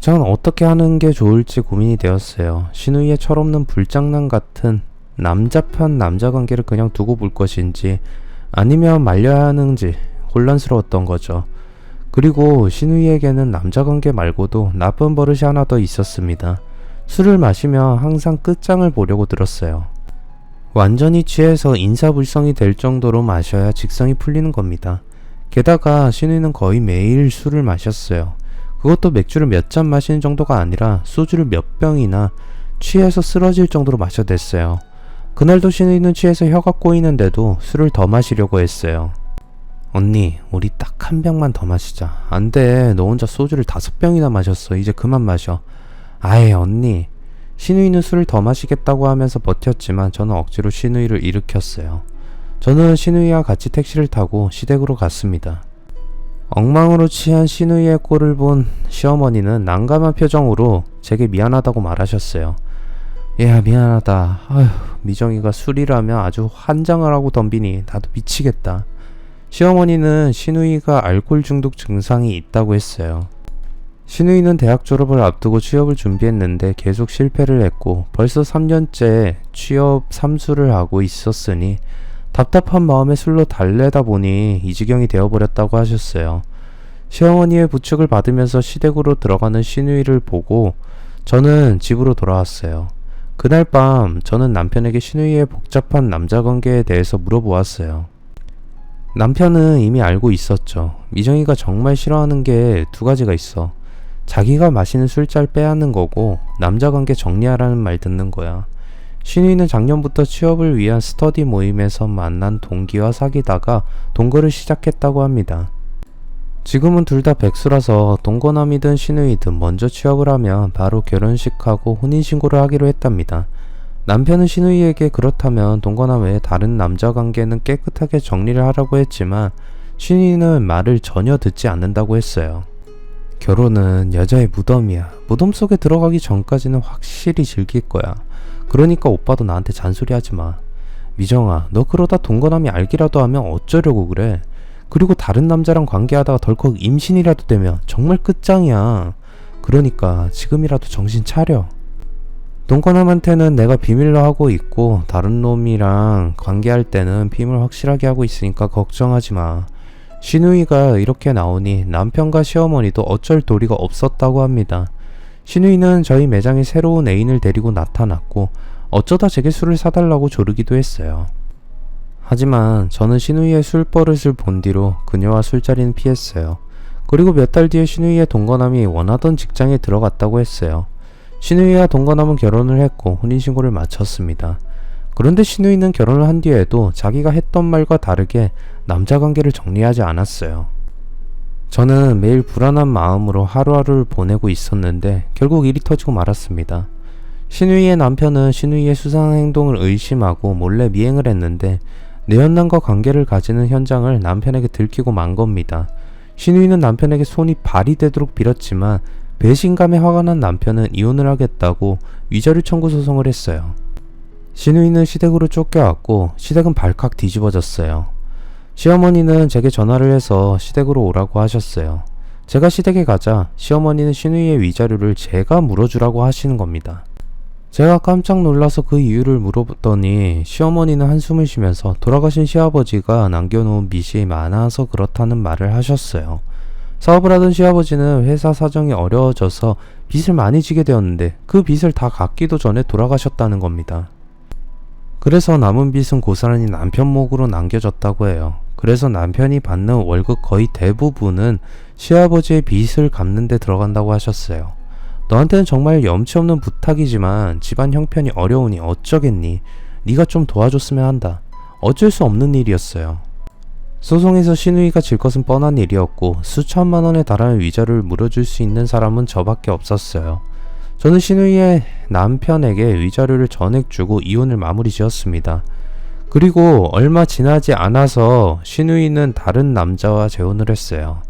전 어떻게 하는 게 좋을지 고민이 되었어요. 시누이의 철없는 불장난 같은 남자편 남자 관계를 그냥 두고 볼 것인지 아니면 말려야 하는지 혼란스러웠던 거죠. 그리고 시누이에게는 남자 관계 말고도 나쁜 버릇이 하나 더 있었습니다. 술을 마시며 항상 끝장을 보려고 들었어요. 완전히 취해서 인사불성이 될 정도로 마셔야 직성이 풀리는 겁니다. 게다가 시누이는 거의 매일 술을 마셨어요. 그것도 맥주를 몇 잔 마시는 정도가 아니라 소주를 몇 병이나 취해서 쓰러질 정도로 마셔댔어요. 그날도 시누이는 취해서 혀가 꼬이는데도 술을 더 마시려고 했어요. 언니, 우리 딱 한 병만 더 마시자. 안 돼, 너 혼자 소주를 5병이나 마셨어. 이제 그만 마셔. 아이, 언니. 시누이는 술을 더 마시겠다고 하면서 버텼지만 저는 억지로 시누이를 일으켰어요. 저는 시누이와 같이 택시를 타고 시댁으로 갔습니다. 엉망으로 취한 시누이의 꼴을 본 시어머니는 난감한 표정으로 제게 미안하다고 말하셨어요. 야, 미안하다. 아휴, 미정이가 술이라면 아주 환장을 하고 덤비니 나도 미치겠다. 시어머니는 시누이가 알코올 중독 증상이 있다고 했어요. 시누이는 대학 졸업을 앞두고 취업을 준비했는데 계속 실패를 했고 벌써 3년째 취업 삼수를 하고 있었으니 답답한 마음에 술로 달래다 보니 이 지경이 되어버렸다고 하셨어요. 시어머니의 부축을 받으면서 시댁으로 들어가는 시누이를 보고 저는 집으로 돌아왔어요. 그날 밤 저는 남편에게 시누이의 복잡한 남자관계에 대해서 물어보았어요. 남편은 이미 알고 있었죠. 미정이가 정말 싫어하는 게 2가지가 있어. 자기가 마시는 술잘 빼앗는 거고 남자관계 정리하라는 말 듣는 거야. 시누이는 작년부터 취업을 위한 스터디 모임에서 만난 동기와 사귀다가 동거를 시작했다고 합니다. 지금은 둘 다 백수라서 동거남이든 시누이든 먼저 취업을 하면 바로 결혼식하고 혼인신고를 하기로 했답니다. 남편은 시누이에게 그렇다면 동거남 외에 다른 남자 관계는 깨끗하게 정리를 하라고 했지만 시누이는 말을 전혀 듣지 않는다고 했어요. 결혼은 여자의 무덤이야. 무덤 속에 들어가기 전까지는 확실히 즐길 거야. 그러니까 오빠도 나한테 잔소리 하지 마. 미정아, 너 그러다 동거남이 알기라도 하면 어쩌려고 그래? 그리고 다른 남자랑 관계하다가 덜컥 임신이라도 되면 정말 끝장이야. 그러니까 지금이라도 정신 차려. 동건남한테는 내가 비밀로 하고 있고 다른 놈이랑 관계할 때는 비밀 확실하게 하고 있으니까 걱정하지 마. 신우이가 이렇게 나오니 남편과 시어머니도 어쩔 도리가 없었다고 합니다. 신우이는 저희 매장에 새로운 애인을 데리고 나타났고 어쩌다 제게 술을 사달라고 조르기도 했어요. 하지만 저는 신우이의 술버릇을 본 뒤로 그녀와 술자리는 피했어요. 그리고 몇 달 뒤에 신우이의 동거남이 원하던 직장에 들어갔다고 했어요. 신우이와 동거남은 결혼을 했고 혼인신고를 마쳤습니다. 그런데 신우이는 결혼을 한 뒤에도 자기가 했던 말과 다르게 남자관계를 정리하지 않았어요. 저는 매일 불안한 마음으로 하루하루를 보내고 있었는데 결국 일이 터지고 말았습니다. 신우이의 남편은 신우이의 수상한 행동을 의심하고 몰래 미행을 했는데 내연남과 관계를 가지는 현장을 남편에게 들키고 만 겁니다. 신우이는 남편에게 손이 발이 되도록 빌었지만 배신감에 화가 난 남편은 이혼을 하겠다고 위자료 청구 소송을 했어요. 신우이는 시댁으로 쫓겨왔고 시댁은 발칵 뒤집어졌어요. 시어머니는 제게 전화를 해서 시댁으로 오라고 하셨어요. 제가 시댁에 가자 시어머니는 신우이의 위자료를 제가 물어주라고 하시는 겁니다. 제가 깜짝 놀라서 그 이유를 물어봤더니 시어머니는 한숨을 쉬면서 돌아가신 시아버지가 남겨놓은 빚이 많아서 그렇다는 말을 하셨어요. 사업을 하던 시아버지는 회사 사정이 어려워져서 빚을 많이 지게 되었는데 그 빚을 다 갚기도 전에 돌아가셨다는 겁니다. 그래서 남은 빚은 고스란히 남편 몫으로 남겨졌다고 해요. 그래서 남편이 받는 월급 거의 대부분은 시아버지의 빚을 갚는 데 들어간다고 하셨어요. 너한테는 정말 염치 없는 부탁이지만 집안 형편이 어려우니 어쩌겠니? 네가 좀 도와줬으면 한다. 어쩔 수 없는 일이었어요. 소송에서 신우이가 질 것은 뻔한 일이었고 수천만 원에 달하는 위자료를 물어줄 수 있는 사람은 저밖에 없었어요. 저는 신우이의 남편에게 위자료를 전액 주고 이혼을 마무리 지었습니다. 그리고 얼마 지나지 않아서 신우이는 다른 남자와 재혼을 했어요.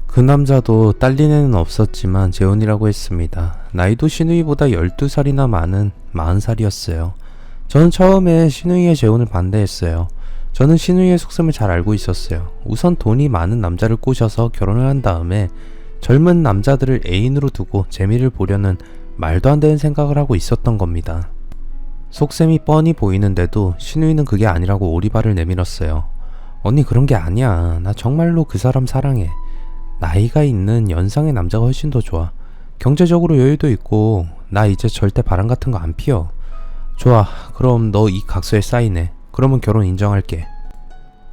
그 남자도 딸린 애는 없었지만 재혼이라고 했습니다. 나이도 신우이보다 12살이나 많은 40살이었어요. 저는 처음에 신우이의 재혼을 반대했어요. 저는 신우이의 속셈을 잘 알고 있었어요. 우선 돈이 많은 남자를 꼬셔서 결혼을 한 다음에 젊은 남자들을 애인으로 두고 재미를 보려는 말도 안 되는 생각을 하고 있었던 겁니다. 속셈이 뻔히 보이는데도 신우이는 그게 아니라고 오리발을 내밀었어요. 언니 그런 게 아니야. 나 정말로 그 사람 사랑해. 나이가 있는 연상의 남자가 훨씬 더 좋아. 경제적으로 여유도 있고 나 이제 절대 바람 같은 거 안 피워. 좋아. 그럼 너 이 각서에 사인해. 그러면 결혼 인정할게.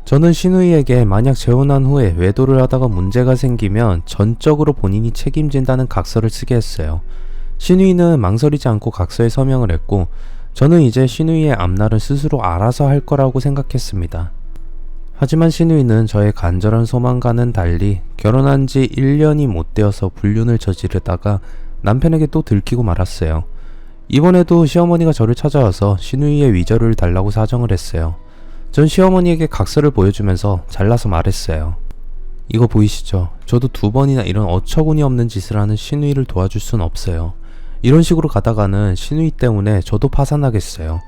저는 신우이에게 만약 재혼한 후에 외도를 하다가 문제가 생기면 전적으로 본인이 책임진다는 각서를 쓰게 했어요. 신우이는 망설이지 않고 각서에 서명을 했고 저는 이제 신우이의 앞날은 스스로 알아서 할 거라고 생각했습니다. 하지만 신우이는 저의 간절한 소망과는 달리 결혼한 지 1년이 못 되어서 불륜을 저지르다가 남편에게 또 들키고 말았어요. 이번에도 시어머니가 저를 찾아와서 신우이의 위자료를 달라고 사정을 했어요. 전 시어머니에게 각서를 보여주면서 잘라서 말했어요. 이거 보이시죠? 저도 2번이나 이런 어처구니 없는 짓을 하는 신우이를 도와줄 순 없어요. 이런 식으로 가다가는 신우이 때문에 저도 파산하겠어요.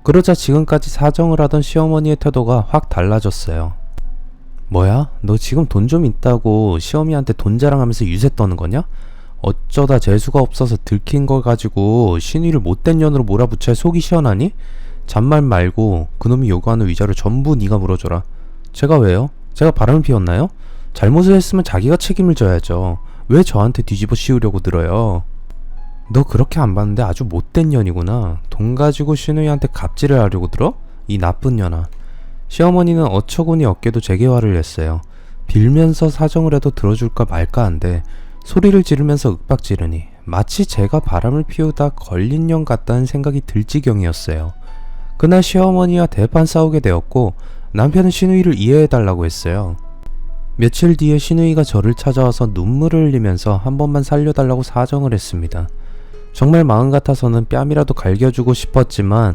그러자 지금까지 사정을 하던 시어머니의 태도가 확 달라졌어요. 뭐야? 너 지금 돈 좀 있다고 시어미한테 돈 자랑하면서 유세 떠는 거냐? 어쩌다 재수가 없어서 들킨 걸 가지고 신우이를 못된 년으로 몰아붙여야 속이 시원하니? 잔말 말고 그놈이 요구하는 위자료 전부 네가 물어줘라. 제가 왜요? 제가 바람을 피웠나요? 잘못을 했으면 자기가 책임을 져야죠. 왜 저한테 뒤집어 씌우려고 들어요? 너 그렇게 안 봤는데 아주 못된 년이구나. 돈 가지고 신우이한테 갑질을 하려고 들어? 이 나쁜 년아. 시어머니는 어처구니 없게도 제게 화를 냈어요. 빌면서 사정을 해도 들어줄까 말까 한데 소리를 지르면서 윽박 지르니 마치 제가 바람을 피우다 걸린 년 같다는 생각이 들 지경이었어요. 그날 시어머니와 대판 싸우게 되었고 남편은 신우이를 이해해달라고 했어요. 며칠 뒤에 신우이가 저를 찾아와서 눈물을 흘리면서 한 번만 살려달라고 사정을 했습니다. 정말 마음 같아서는 뺨이라도 갈겨주고 싶었지만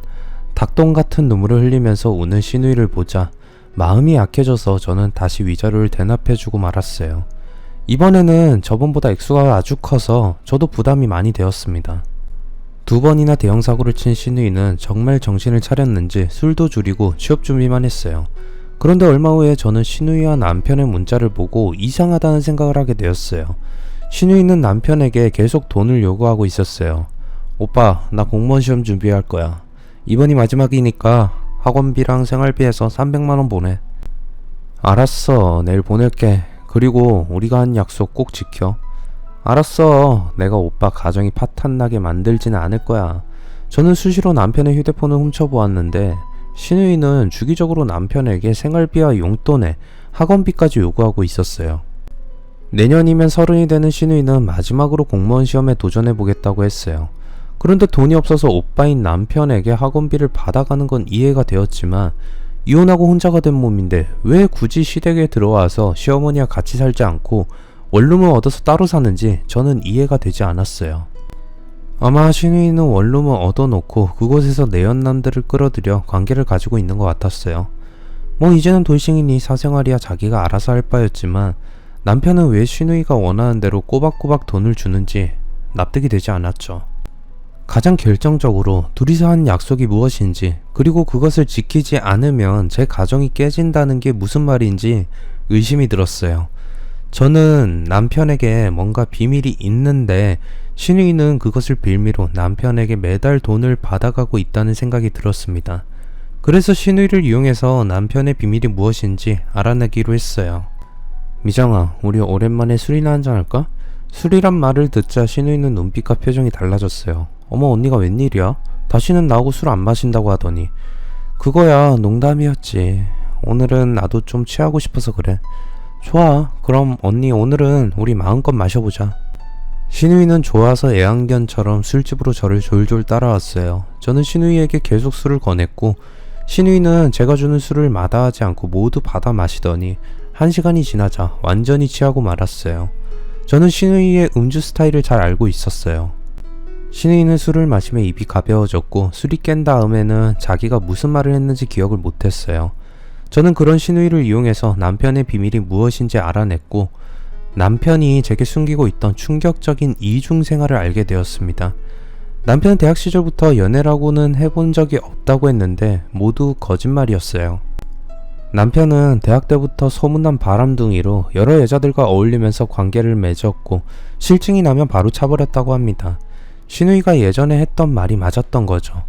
닭똥 같은 눈물을 흘리면서 우는 신우이를 보자 마음이 약해져서 저는 다시 위자료를 대납해주고 말았어요. 이번에는 저번보다 액수가 아주 커서 저도 부담이 많이 되었습니다. 2번이나 대형 사고를 친 신우이는 정말 정신을 차렸는지 술도 줄이고 취업 준비만 했어요. 그런데 얼마 후에 저는 신우이와 남편의 문자를 보고 이상하다는 생각을 하게 되었어요. 신우이는 남편에게 계속 돈을 요구하고 있었어요. 오빠, 나 공무원 시험 준비할 거야. 이번이 마지막이니까 학원비랑 생활비에서 300만원 보내. 알았어, 내일 보낼게. 그리고 우리가 한 약속 꼭 지켜. 알았어, 내가 오빠 가정이 파탄나게 만들지는 않을 거야. 저는 수시로 남편의 휴대폰을 훔쳐보았는데 신우이는 주기적으로 남편에게 생활비와 용돈에 학원비까지 요구하고 있었어요. 내년이면 30이 되는 신우이는 마지막으로 공무원 시험에 도전해보겠다고 했어요. 그런데 돈이 없어서 오빠인 남편에게 학원비를 받아가는 건 이해가 되었지만 이혼하고 혼자가 된 몸인데 왜 굳이 시댁에 들어와서 시어머니와 같이 살지 않고 원룸을 얻어서 따로 사는지 저는 이해가 되지 않았어요. 아마 신우이는 원룸을 얻어놓고 그곳에서 내연남들을 끌어들여 관계를 가지고 있는 것 같았어요. 뭐 이제는 돌싱이니 사생활이야 자기가 알아서 할 바였지만 남편은 왜 신우이가 원하는 대로 꼬박꼬박 돈을 주는지 납득이 되지 않았죠. 가장 결정적으로 둘이서 한 약속이 무엇인지, 그리고 그것을 지키지 않으면 제 가정이 깨진다는 게 무슨 말인지 의심이 들었어요. 저는 남편에게 뭔가 비밀이 있는데 신우이는 그것을 빌미로 남편에게 매달 돈을 받아가고 있다는 생각이 들었습니다. 그래서 신우이를 이용해서 남편의 비밀이 무엇인지 알아내기로 했어요. 미정아, 우리 오랜만에 술이나 한잔 할까? 술이란 말을 듣자 신우이는 눈빛과 표정이 달라졌어요. 어머, 언니가 웬일이야? 다시는 나하고 술 안 마신다고 하더니. 그거야 농담이었지. 오늘은 나도 좀 취하고 싶어서 그래. 좋아, 그럼 언니 오늘은 우리 마음껏 마셔보자. 신우이는 좋아서 애완견처럼 술집으로 저를 졸졸 따라왔어요. 저는 신우이에게 계속 술을 권했고 신우이는 제가 주는 술을 마다하지 않고 모두 받아 마시더니 1시간이 지나자 완전히 취하고 말았어요. 저는 신우이의 음주 스타일을 잘 알고 있었어요. 신우이는 술을 마시며 입이 가벼워졌고 술이 깬 다음에는 자기가 무슨 말을 했는지 기억을 못했어요. 저는 그런 신우이를 이용해서 남편의 비밀이 무엇인지 알아냈고 남편이 제게 숨기고 있던 충격적인 이중 생활을 알게 되었습니다. 남편은 대학 시절부터 연애라고는 해본 적이 없다고 했는데 모두 거짓말이었어요. 남편은 대학 때부터 소문난 바람둥이로 여러 여자들과 어울리면서 관계를 맺었고 실증이 나면 바로 차버렸다고 합니다. 신우이가 예전에 했던 말이 맞았던 거죠.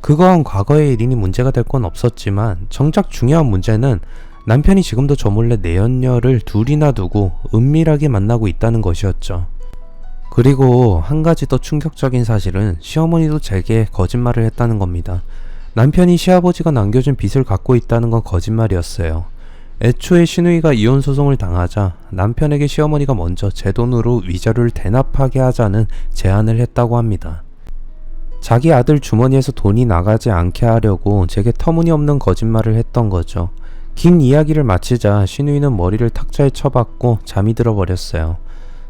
그건 과거의 일이니 문제가 될 건 없었지만 정작 중요한 문제는 남편이 지금도 저 몰래 내연녀를 둘이나 두고 은밀하게 만나고 있다는 것이었죠. 그리고 한 가지 더 충격적인 사실은 시어머니도 제게 거짓말을 했다는 겁니다. 남편이 시아버지가 남겨준 빚을 갖고 있다는 건 거짓말이었어요. 애초에 신우이가 이혼 소송을 당하자 남편에게 시어머니가 먼저 제 돈으로 위자료를 대납하게 하자는 제안을 했다고 합니다. 자기 아들 주머니에서 돈이 나가지 않게 하려고 제게 터무니없는 거짓말을 했던 거죠. 긴 이야기를 마치자 신우이는 머리를 탁자에 쳐박고 잠이 들어버렸어요.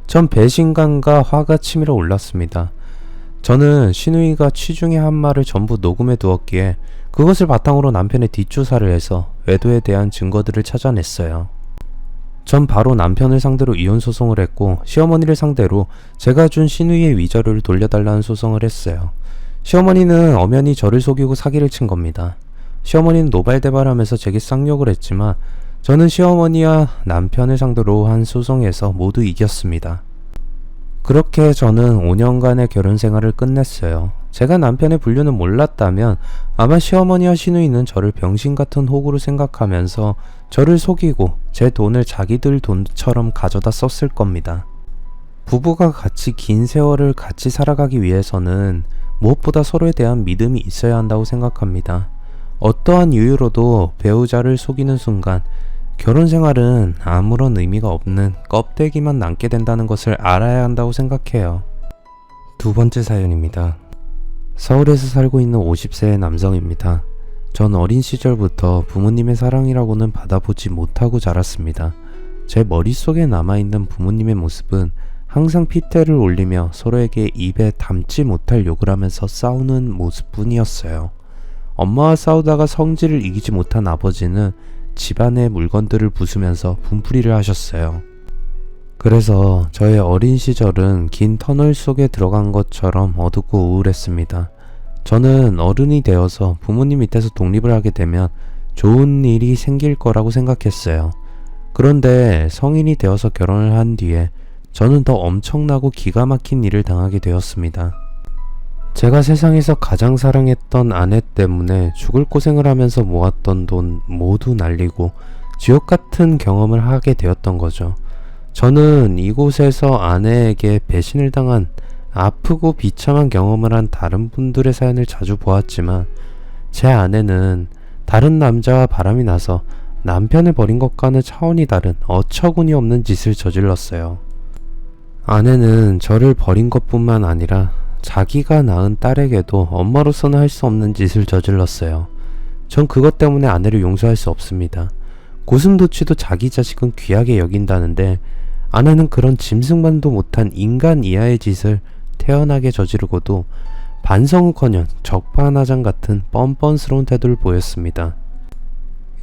전 배신감과 화가 치밀어 올랐습니다. 저는 신우이가 취중에 한 말을 전부 녹음해 두었기에 그것을 바탕으로 남편의 뒷조사를 해서 외도에 대한 증거들을 찾아냈어요. 전 바로 남편을 상대로 이혼 소송을 했고 시어머니를 상대로 제가 준 신우이의 위자료를 돌려달라는 소송을 했어요. 시어머니는 엄연히 저를 속이고 사기를 친 겁니다. 시어머니는 노발대발하면서 제게 쌍욕을 했지만 저는 시어머니와 남편을 상대로 한 소송에서 모두 이겼습니다. 그렇게 저는 5년간의 결혼 생활을 끝냈어요. 제가 남편의 불륜을 몰랐다면 아마 시어머니와 신우이는 저를 병신같은 호구로 생각하면서 저를 속이고 제 돈을 자기들 돈처럼 가져다 썼을 겁니다. 부부가 같이 긴 세월을 같이 살아가기 위해서는 무엇보다 서로에 대한 믿음이 있어야 한다고 생각합니다. 어떠한 이유로도 배우자를 속이는 순간 결혼 생활은 아무런 의미가 없는 껍데기만 남게 된다는 것을 알아야 한다고 생각해요. 두 번째 사연입니다. 서울에서 살고 있는 50세의 남성입니다. 전 어린 시절부터 부모님의 사랑이라고는 받아보지 못하고 자랐습니다. 제 머릿속에 남아있는 부모님의 모습은 항상 핏대를 올리며 서로에게 입에 담지 못할 욕을 하면서 싸우는 모습뿐이었어요. 엄마와 싸우다가 성질을 이기지 못한 아버지는 집안의 물건들을 부수면서 분풀이를 하셨어요. 그래서 저의 어린 시절은 긴 터널 속에 들어간 것처럼 어둡고 우울했습니다. 저는 어른이 되어서 부모님 밑에서 독립을 하게 되면 좋은 일이 생길 거라고 생각했어요. 그런데 성인이 되어서 결혼을 한 뒤에 저는 더 엄청나고 기가 막힌 일을 당하게 되었습니다. 제가 세상에서 가장 사랑했던 아내 때문에 죽을 고생을 하면서 모았던 돈 모두 날리고 지옥 같은 경험을 하게 되었던 거죠. 저는 이곳에서 아내에게 배신을 당한 아프고 비참한 경험을 한 다른 분들의 사연을 자주 보았지만 제 아내는 다른 남자와 바람이 나서 남편을 버린 것과는 차원이 다른 어처구니 없는 짓을 저질렀어요. 아내는 저를 버린 것뿐만 아니라 자기가 낳은 딸에게도 엄마로서는 할 수 없는 짓을 저질렀어요. 전 그것 때문에 아내를 용서할 수 없습니다. 고슴도치도 자기 자식은 귀하게 여긴다는데 아내는 그런 짐승만도 못한 인간 이하의 짓을 태연하게 저지르고도 반성은커녕 적반하장 같은 뻔뻔스러운 태도를 보였습니다.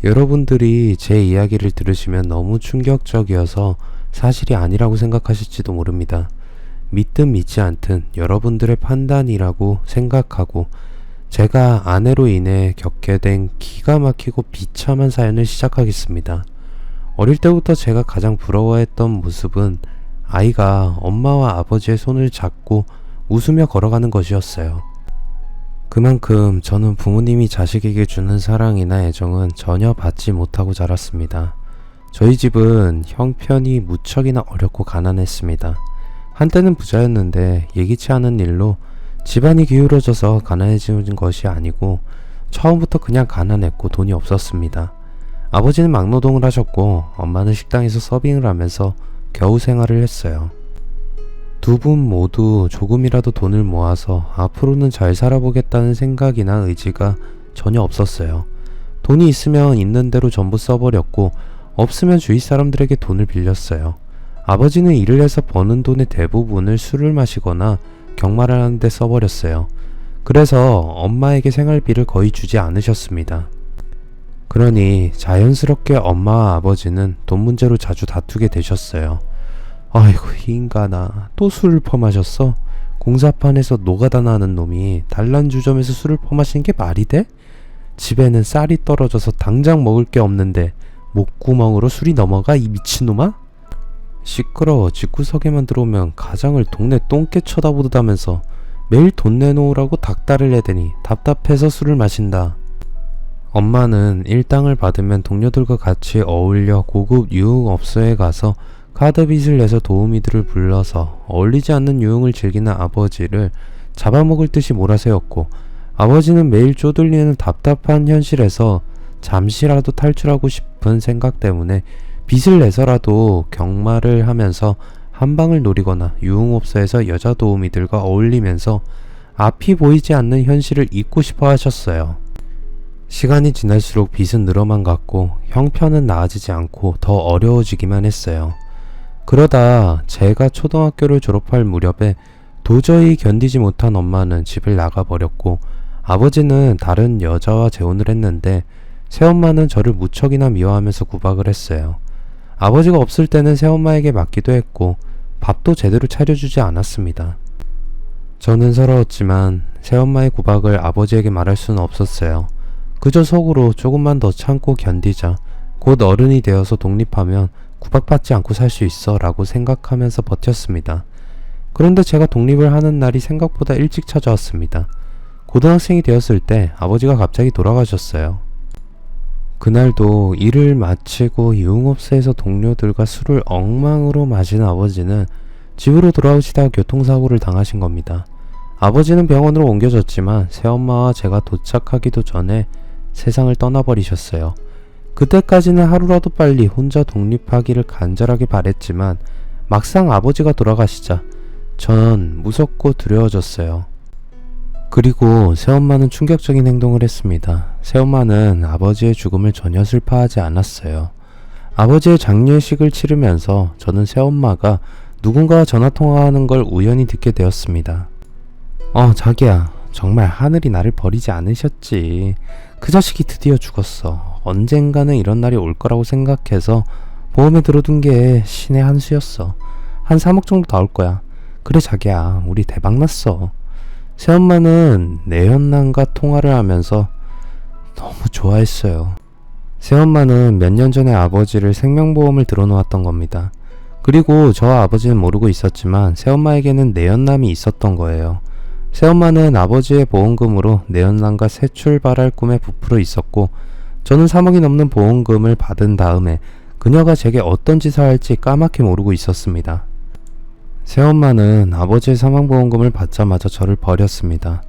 여러분들이 제 이야기를 들으시면 너무 충격적이어서 사실이 아니라고 생각하실지도 모릅니다. 믿든 믿지 않든 여러분들의 판단이라고 생각하고 제가 아내로 인해 겪게 된 기가 막히고 비참한 사연을 시작하겠습니다. 어릴 때부터 제가 가장 부러워했던 모습은 아이가 엄마와 아버지의 손을 잡고 웃으며 걸어가는 것이었어요. 그만큼 저는 부모님이 자식에게 주는 사랑이나 애정은 전혀 받지 못하고 자랐습니다. 저희 집은 형편이 무척이나 어렵고 가난했습니다. 한때는 부자였는데 예기치 않은 일로 집안이 기울어져서 가난해진 것이 아니고 처음부터 그냥 가난했고 돈이 없었습니다. 아버지는 막노동을 하셨고 엄마는 식당에서 서빙을 하면서 겨우 생활을 했어요. 두 분 모두 조금이라도 돈을 모아서 앞으로는 잘 살아보겠다는 생각이나 의지가 전혀 없었어요. 돈이 있으면 있는 대로 전부 써버렸고 없으면 주위 사람들에게 돈을 빌렸어요. 아버지는 일을 해서 버는 돈의 대부분을 술을 마시거나 경마를 하는데 써버렸어요. 그래서 엄마에게 생활비를 거의 주지 않으셨습니다. 그러니 자연스럽게 엄마와 아버지는 돈 문제로 자주 다투게 되셨어요. 아이고 이 인간아, 또 술을 퍼마셨어? 공사판에서 노가다 나는 놈이 단란주점에서 술을 퍼마시는 게 말이 돼? 집에는 쌀이 떨어져서 당장 먹을 게 없는데 목구멍으로 술이 넘어가, 이 미친놈아? 시끄러워. 집구석에만 들어오면 가장을 동네 똥개 쳐다보다면서 매일 돈 내놓으라고 닥달을 내더니 답답해서 술을 마신다. 엄마는 일당을 받으면 동료들과 같이 어울려 고급 유흥업소에 가서 카드빚을 내서 도우미들을 불러서 어울리지 않는 유흥을 즐기는 아버지를 잡아먹을 듯이 몰아세웠고, 아버지는 매일 쪼들리는 답답한 현실에서 잠시라도 탈출하고 싶은 생각 때문에 빚을 내서라도 경마를 하면서 한방을 노리거나 유흥업소에서 여자 도우미들과 어울리면서 앞이 보이지 않는 현실을 잊고 싶어 하셨어요. 시간이 지날수록 빚은 늘어만 갔고 형편은 나아지지 않고 더 어려워지기만 했어요. 그러다 제가 초등학교를 졸업할 무렵에 도저히 견디지 못한 엄마는 집을 나가버렸고 아버지는 다른 여자와 재혼을 했는데 새엄마는 저를 무척이나 미워하면서 구박을 했어요. 아버지가 없을 때는 새엄마에게 맡기도 했고 밥도 제대로 차려주지 않았습니다. 저는 서러웠지만 새엄마의 구박을 아버지에게 말할 수는 없었어요. 그저 속으로 조금만 더 참고 견디자, 곧 어른이 되어서 독립하면 구박받지 않고 살 수 있어 라고 생각하면서 버텼습니다. 그런데 제가 독립을 하는 날이 생각보다 일찍 찾아왔습니다. 고등학생이 되었을 때 아버지가 갑자기 돌아가셨어요. 그날도 일을 마치고 유흥업소에서 동료들과 술을 엉망으로 마신 아버지는 집으로 돌아오시다가 교통사고를 당하신 겁니다. 아버지는 병원으로 옮겨졌지만 새엄마와 제가 도착하기도 전에 세상을 떠나버리셨어요. 그때까지는 하루라도 빨리 혼자 독립하기를 간절하게 바랬지만 막상 아버지가 돌아가시자 전 무섭고 두려워졌어요. 그리고 새엄마는 충격적인 행동을 했습니다. 새엄마는 아버지의 죽음을 전혀 슬퍼하지 않았어요. 아버지의 장례식을 치르면서 저는 새엄마가 누군가와 전화통화하는 걸 우연히 듣게 되었습니다. 자기야, 정말 하늘이 나를 버리지 않으셨지. 그 자식이 드디어 죽었어. 언젠가는 이런 날이 올 거라고 생각해서 보험에 들어둔 게 신의 한 수였어. 한 3억 정도 나올 거야. 그래 자기야, 우리 대박났어. 새엄마는 내연남과 통화를 하면서 너무 좋아했어요. 새엄마는 몇 년 전에 아버지를 생명보험을 들어놓았던 겁니다. 그리고 저와 아버지는 모르고 있었지만 새엄마에게는 내연남이 있었던 거예요. 새엄마는 아버지의 보험금으로 내연남과 새 출발할 꿈에 부풀어 있었고, 저는 3억이 넘는 보험금을 받은 다음에 그녀가 제게 어떤 짓을 할지 까맣게 모르고 있었습니다. 새엄마는 아버지의 사망보험금을 받자마자 저를 버렸습니다.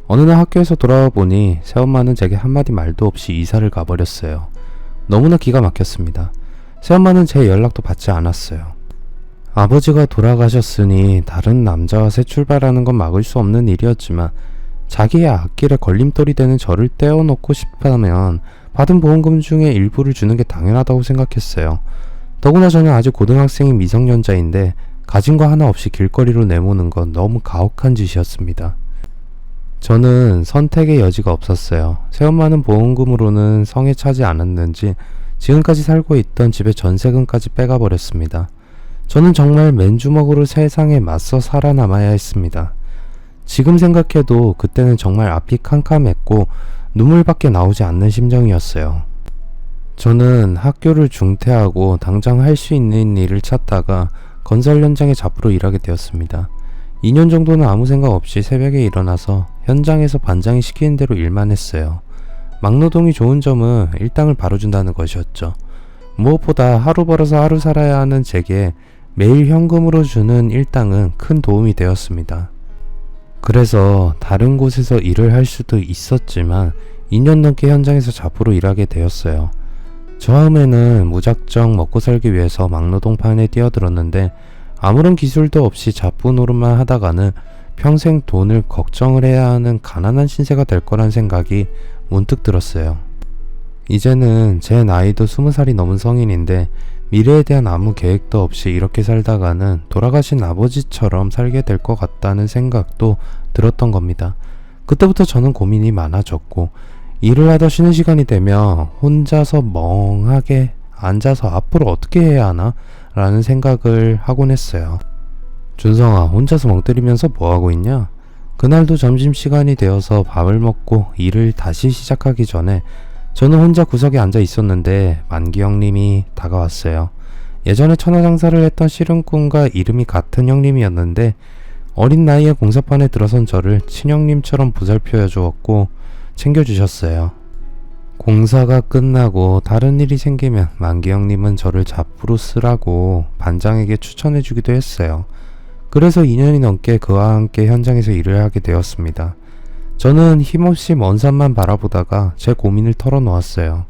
어느 날 학교에서 돌아와 보니 새엄마는 제게 한마디 말도 없이 이사를 가버렸어요. 너무나 기가 막혔습니다. 새엄마는 제 연락도 받지 않았어요. 아버지가 돌아가셨으니 다른 남자와 새 출발하는 건 막을 수 없는 일이었지만, 자기의 앞길에 걸림돌이 되는 저를 떼어놓고 싶다면 받은 보험금 중에 일부를 주는 게 당연하다고 생각했어요. 더구나 저는 아직 고등학생인 미성년자인데 가진 거 하나 없이 길거리로 내모는 건 너무 가혹한 짓이었습니다. 저는 선택의 여지가 없었어요. 새엄마는 보험금으로는 성에 차지 않았는지 지금까지 살고 있던 집의 전세금까지 빼가버렸습니다. 저는 정말 맨주먹으로 세상에 맞서 살아남아야 했습니다. 지금 생각해도 그때는 정말 앞이 캄캄했고 눈물밖에 나오지 않는 심정이었어요. 저는 학교를 중퇴하고 당장 할 수 있는 일을 찾다가 건설 현장에 잡으러 일하게 되었습니다. 2년 정도는 아무 생각 없이 새벽에 일어나서 현장에서 반장이 시키는 대로 일만 했어요. 막노동이 좋은 점은 일당을 바로 준다는 것이었죠. 무엇보다 하루 벌어서 하루 살아야 하는 제게 매일 현금으로 주는 일당은 큰 도움이 되었습니다. 그래서 다른 곳에서 일을 할 수도 있었지만 2년 넘게 현장에서 잡으러 일하게 되었어요. 처음에는 무작정 먹고 살기 위해서 막노동판에 뛰어들었는데 아무런 기술도 없이 잡부 노릇만 하다가는 평생 돈을 걱정을 해야 하는 가난한 신세가 될 거란 생각이 문득 들었어요. 이제는 제 나이도 20살이 넘은 성인인데 미래에 대한 아무 계획도 없이 이렇게 살다가는 돌아가신 아버지처럼 살게 될 것 같다는 생각도 들었던 겁니다. 그때부터 저는 고민이 많아졌고, 일을 하다 쉬는 시간이 되면 혼자서 멍하게 앉아서 앞으로 어떻게 해야 하나? 라는 생각을 하곤 했어요. 준성아, 혼자서 멍 때리면서 뭐하고 있냐? 그날도 점심시간이 되어서 밥을 먹고 일을 다시 시작하기 전에 저는 혼자 구석에 앉아 있었는데 만기 형님이 다가왔어요. 예전에 천하장사를 했던 씨름꾼과 이름이 같은 형님이었는데 어린 나이에 공사판에 들어선 저를 친형님처럼 보살펴 주었고 챙겨주셨어요. 공사가 끝나고 다른 일이 생기면 만기 형님은 저를 잡부로 쓰라고 반장에게 추천해주기도 했어요. 그래서 2년이 넘게 그와 함께 현장에서 일을 하게 되었습니다. 저는 힘없이 먼 산만 바라보다가 제 고민을 털어놓았어요.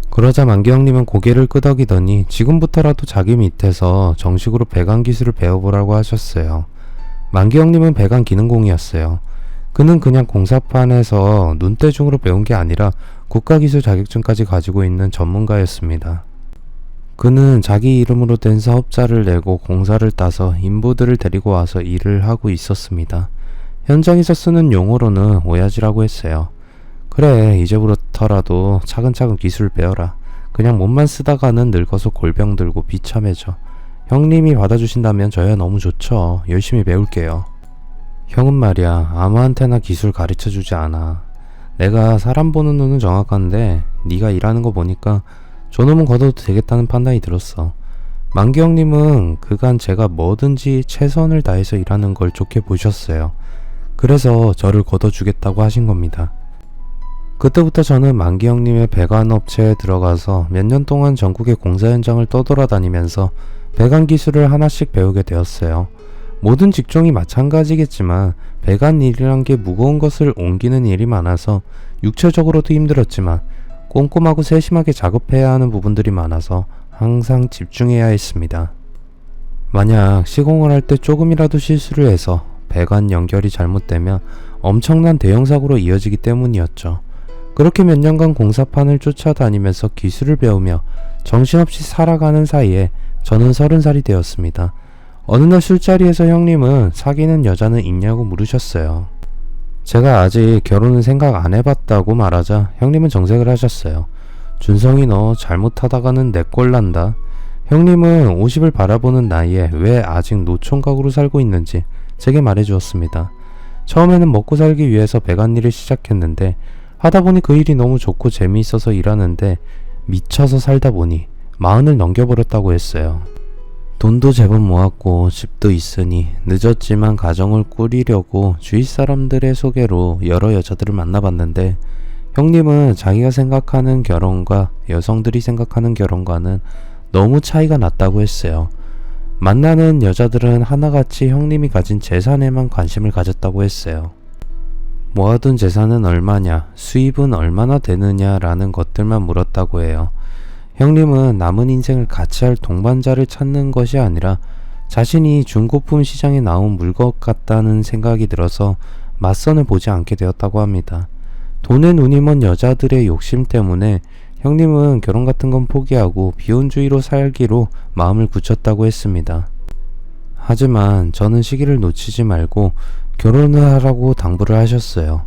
그러자 만기 형님은 고개를 끄덕이더니 지금부터라도 자기 밑에서 정식으로 배관 기술을 배워보라고 하셨어요. 만기 형님은 배관 기능공이었어요. 그는 그냥 공사판에서 눈대중으로 배운 게 아니라 국가기술 자격증까지 가지고 있는 전문가였습니다. 그는 자기 이름으로 된 사업자를 내고 공사를 따서 인부들을 데리고 와서 일을 하고 있었습니다. 현장에서 쓰는 용어로는 오야지라고 했어요. 그래, 이제부터라도 차근차근 기술 배워라. 그냥 몸만 쓰다가는 늙어서 골병 들고 비참해져. 형님이 받아주신다면 저야 너무 좋죠. 열심히 배울게요. 형은 말이야, 아무한테나 기술 가르쳐주지 않아. 내가 사람 보는 눈은 정확한데 네가 일하는 거 보니까 저놈은 걷어도 되겠다는 판단이 들었어. 만기 형님은 그간 제가 뭐든지 최선을 다해서 일하는 걸 좋게 보셨어요. 그래서 저를 걷어주겠다고 하신 겁니다. 그때부터 저는 만기 형님의 배관업체에 들어가서 몇 년 동안 전국의 공사 현장을 떠돌아다니면서 배관 기술을 하나씩 배우게 되었어요. 모든 직종이 마찬가지겠지만 배관 일이란 게 무거운 것을 옮기는 일이 많아서 육체적으로도 힘들었지만 꼼꼼하고 세심하게 작업해야 하는 부분들이 많아서 항상 집중해야 했습니다. 만약 시공을 할 때 조금이라도 실수를 해서 배관 연결이 잘못되면 엄청난 대형사고로 이어지기 때문이었죠. 그렇게 몇 년간 공사판을 쫓아다니면서 기술을 배우며 정신없이 살아가는 사이에 저는 30살이 되었습니다. 어느 날 술자리에서 형님은 사귀는 여자는 있냐고 물으셨어요. 제가 아직 결혼은 생각 안 해봤다고 말하자 형님은 정색을 하셨어요. 준성이 너 잘못하다가는 내 꼴 난다. 형님은 50을 바라보는 나이에 왜 아직 노총각으로 살고 있는지 제게 말해주었습니다. 처음에는 먹고 살기 위해서 배관 일을 시작했는데 하다보니 그 일이 너무 좋고 재미있어서 일하는데 미쳐서 살다 보니 40을 넘겨버렸다고 했어요. 돈도 제법 모았고 집도 있으니 늦었지만 가정을 꾸리려고 주위 사람들의 소개로 여러 여자들을 만나봤는데 형님은 자기가 생각하는 결혼과 여성들이 생각하는 결혼과는 너무 차이가 났다고 했어요. 만나는 여자들은 하나같이 형님이 가진 재산에만 관심을 가졌다고 했어요. 모아둔 재산은 얼마냐, 수입은 얼마나 되느냐라는 것들만 물었다고 해요. 형님은 남은 인생을 같이 할 동반자를 찾는 것이 아니라 자신이 중고품 시장에 나온 물건 같다는 생각이 들어서 맞선을 보지 않게 되었다고 합니다. 돈에 눈이 먼 여자들의 욕심 때문에 형님은 결혼 같은 건 포기하고 비혼주의로 살기로 마음을 굳혔다고 했습니다. 하지만 저는 시기를 놓치지 말고 결혼을 하라고 당부를 하셨어요.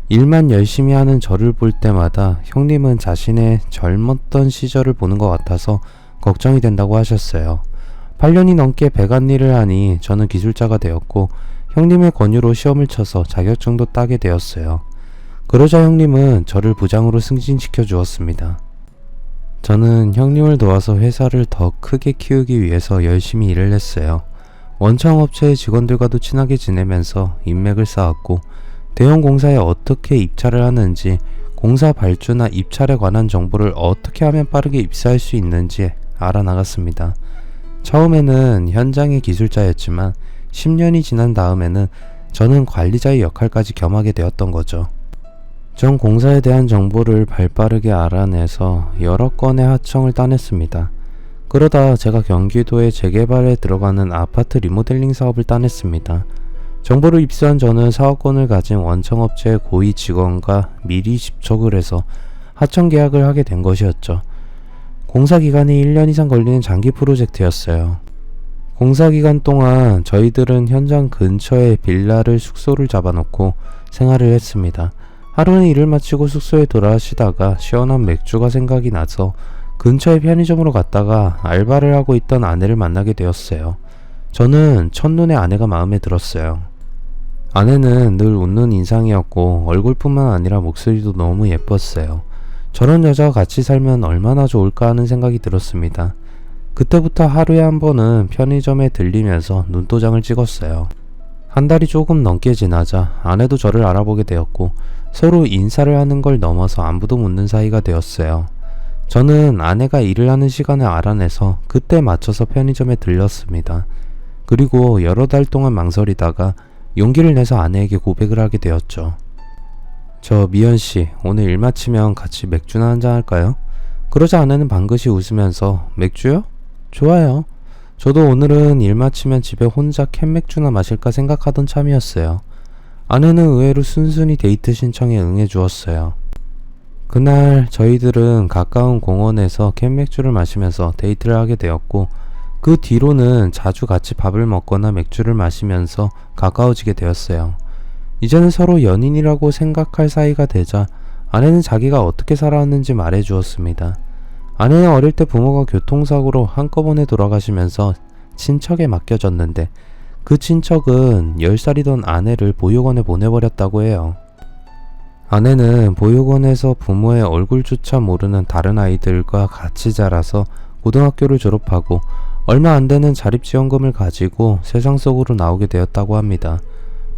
일만 열심히 하는 저를 볼 때마다 형님은 자신의 젊었던 시절을 보는 것 같아서 걱정이 된다고 하셨어요. 8년이 넘게 배관일을 하니 저는 기술자가 되었고 형님의 권유로 시험을 쳐서 자격증도 따게 되었어요. 그러자 형님은 저를 부장으로 승진시켜 주었습니다. 저는 형님을 도와서 회사를 더 크게 키우기 위해서 열심히 일을 했어요. 원창업체의 직원들과도 친하게 지내면서 인맥을 쌓았고 대형 공사에 어떻게 입찰을 하는지, 공사 발주나 입찰에 관한 정보를 어떻게 하면 빠르게 입사할 수 있는지 알아나갔습니다. 처음에는 현장의 기술자였지만 10년이 지난 다음에는 저는 관리자의 역할까지 겸하게 되었던 거죠. 전 공사에 대한 정보를 발빠르게 알아내서 여러 건의 하청을 따냈습니다. 그러다 제가 경기도에 재개발에 들어가는 아파트 리모델링 사업을 따냈습니다. 정보를 입수한 저는 사업권을 가진 원청업체의 고위 직원과 미리 접촉을 해서 하청 계약을 하게 된 것이었죠. 공사 기간이 1년 이상 걸리는 장기 프로젝트였어요. 공사 기간 동안 저희들은 현장 근처에 빌라를 숙소를 잡아놓고 생활을 했습니다. 하루는 일을 마치고 숙소에 돌아가시다가 시원한 맥주가 생각이 나서 근처의 편의점으로 갔다가 알바를 하고 있던 아내를 만나게 되었어요. 저는 첫눈에 아내가 마음에 들었어요. 아내는 늘 웃는 인상이었고 얼굴뿐만 아니라 목소리도 너무 예뻤어요. 저런 여자와 같이 살면 얼마나 좋을까 하는 생각이 들었습니다. 그때부터 하루에 한 번은 편의점에 들리면서 눈도장을 찍었어요. 한 달이 조금 넘게 지나자 아내도 저를 알아보게 되었고 서로 인사를 하는 걸 넘어서 안부도 묻는 사이가 되었어요. 저는 아내가 일을 하는 시간을 알아내서 그때 맞춰서 편의점에 들렸습니다. 그리고 여러 달 동안 망설이다가 용기를 내서 아내에게 고백을 하게 되었죠. 저 미연씨, 오늘 일 마치면 같이 맥주나 한잔 할까요? 그러자 아내는 방긋이 웃으면서 맥주요? 좋아요. 저도 오늘은 일 마치면 집에 혼자 캔맥주나 마실까 생각하던 참이었어요. 아내는 의외로 순순히 데이트 신청에 응해 주었어요. 그날 저희들은 가까운 공원에서 캔맥주를 마시면서 데이트를 하게 되었고 그 뒤로는 자주 같이 밥을 먹거나 맥주를 마시면서 가까워지게 되었어요. 이제는 서로 연인이라고 생각할 사이가 되자 아내는 자기가 어떻게 살아왔는지 말해 주었습니다. 아내는 어릴 때 부모가 교통사고로 한꺼번에 돌아가시면서 친척에 맡겨졌는데 그 친척은 10살이던 아내를 보육원에 보내버렸다고 해요. 아내는 보육원에서 부모의 얼굴조차 모르는 다른 아이들과 같이 자라서 고등학교를 졸업하고 얼마 안 되는 자립지원금을 가지고 세상 속으로 나오게 되었다고 합니다.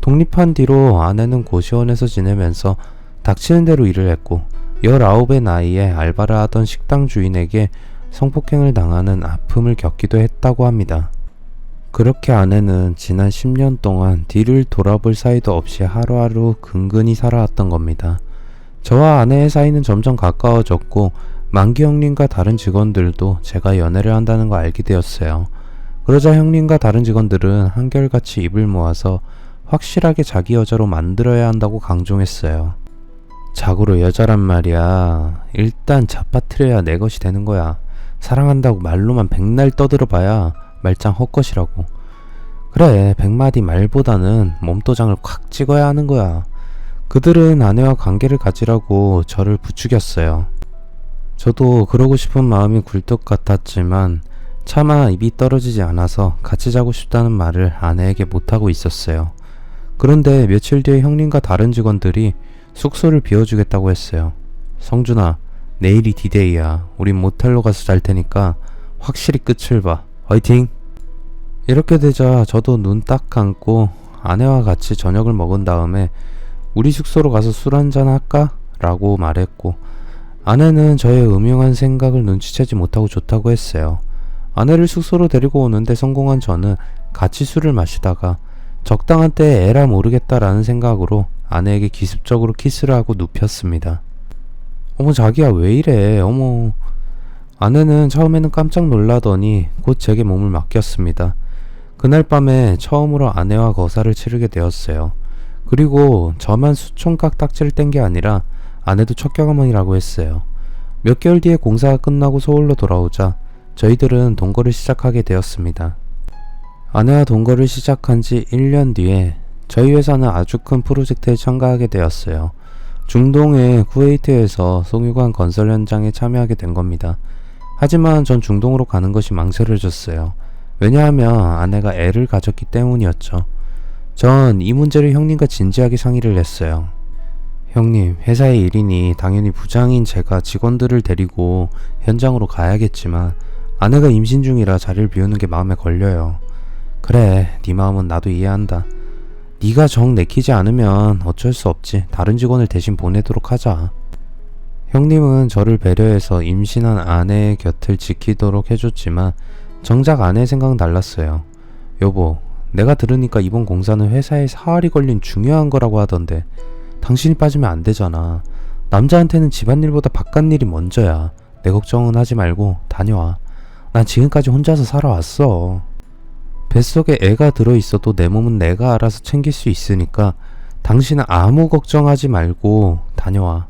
독립한 뒤로 아내는 고시원에서 지내면서 닥치는 대로 일을 했고 19의 나이에 알바를 하던 식당 주인에게 성폭행을 당하는 아픔을 겪기도 했다고 합니다. 그렇게 아내는 지난 10년 동안 뒤를 돌아볼 사이도 없이 하루하루 근근히 살아왔던 겁니다. 저와 아내의 사이는 점점 가까워졌고 만기 형님과 다른 직원들도 제가 연애를 한다는 거 알게 되었어요. 그러자 형님과 다른 직원들은 한결같이 입을 모아서 확실하게 자기 여자로 만들어야 한다고 강조했어요. 자고로 여자란 말이야. 일단 잡아트려야 내 것이 되는 거야. 사랑한다고 말로만 백날 떠들어봐야 말짱 헛것이라고. 그래, 100마디 말보다는 몸도장을 콱 찍어야 하는 거야. 그들은 아내와 관계를 가지라고 저를 부추겼어요. 저도 그러고 싶은 마음이 굴뚝 같았지만 차마 입이 떨어지지 않아서 같이 자고 싶다는 말을 아내에게 못하고 있었어요. 그런데 며칠 뒤에 형님과 다른 직원들이 숙소를 비워주겠다고 했어요. 성준아, 내일이 디데이야. 우린 모텔로 가서 잘 테니까 확실히 끝을 봐. 화이팅! 이렇게 되자 저도 눈 딱 감고 아내와 같이 저녁을 먹은 다음에 우리 숙소로 가서 술 한잔 할까? 라고 말했고, 아내는 저의 음흉한 생각을 눈치채지 못하고 좋다고 했어요. 아내를 숙소로 데리고 오는데 성공한 저는 같이 술을 마시다가 적당한 때에 에라 모르겠다라는 생각으로 아내에게 기습적으로 키스를 하고 눕혔습니다. 어머, 자기야 왜 이래? 어머. 아내는 처음에는 깜짝 놀라더니 곧 제게 몸을 맡겼습니다. 그날 밤에 처음으로 아내와 거사를 치르게 되었어요. 그리고 저만 수총각 딱지를 뗀 게 아니라 아내도 첫 경험이라고 했어요. 몇 개월 뒤에 공사가 끝나고 서울로 돌아오자 저희들은 동거를 시작하게 되었습니다. 아내와 동거를 시작한 지 1년 뒤에 저희 회사는 아주 큰 프로젝트에 참가하게 되었어요. 중동의 쿠웨이트에서 송유관 건설 현장에 참여하게 된 겁니다. 하지만 전 중동으로 가는 것이 망설여졌어요. 왜냐하면 아내가 애를 가졌기 때문이었죠. 전 이 문제를 형님과 진지하게 상의를 했어요. 형님, 회사의 일이니 당연히 부장인 제가 직원들을 데리고 현장으로 가야겠지만 아내가 임신 중이라 자리를 비우는 게 마음에 걸려요. 그래, 네 마음은 나도 이해한다. 네가 정 내키지 않으면 어쩔 수 없지. 다른 직원을 대신 보내도록 하자. 형님은 저를 배려해서 임신한 아내의 곁을 지키도록 해줬지만 정작 아내의 생각은 달랐어요. 여보, 내가 들으니까 이번 공사는 회사에 사활이 걸린 중요한 거라고 하던데 당신이 빠지면 안 되잖아. 남자한테는 집안일보다 바깥일이 먼저야. 내 걱정은 하지 말고 다녀와. 난 지금까지 혼자서 살아왔어. 뱃속에 애가 들어있어도 내 몸은 내가 알아서 챙길 수 있으니까 당신은 아무 걱정하지 말고 다녀와.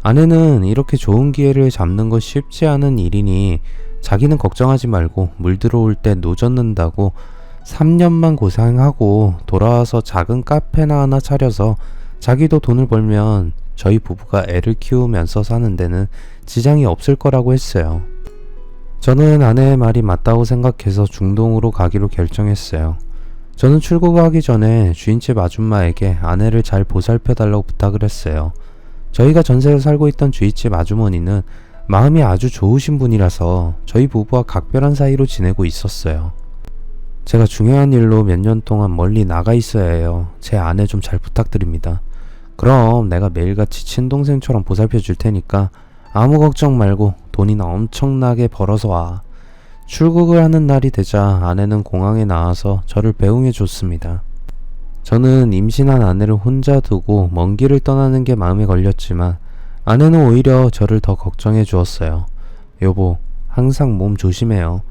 아내는 이렇게 좋은 기회를 잡는 것 쉽지 않은 일이니 자기는 걱정하지 말고 물 들어올 때 노젓는다고 3년만 고생하고 돌아와서 작은 카페나 하나 차려서 자기도 돈을 벌면 저희 부부가 애를 키우면서 사는 데는 지장이 없을 거라고 했어요. 저는 아내의 말이 맞다고 생각해서 중동으로 가기로 결정했어요. 저는 출국하기 전에 주인집 아줌마에게 아내를 잘 보살펴달라고 부탁을 했어요. 저희가 전세로 살고 있던 주인집 아주머니는 마음이 아주 좋으신 분이라서 저희 부부와 각별한 사이로 지내고 있었어요. 제가 중요한 일로 몇 년 동안 멀리 나가 있어야 해요. 제 아내 좀 잘 부탁드립니다. 그럼 내가 매일같이 친동생처럼 보살펴 줄 테니까 아무 걱정 말고 돈이나 엄청나게 벌어서 와. 출국을 하는 날이 되자 아내는 공항에 나와서 저를 배웅해 줬습니다. 저는 임신한 아내를 혼자 두고 먼 길을 떠나는 게 마음에 걸렸지만 아내는 오히려 저를 더 걱정해 주었어요. 여보, 항상 몸 조심해요.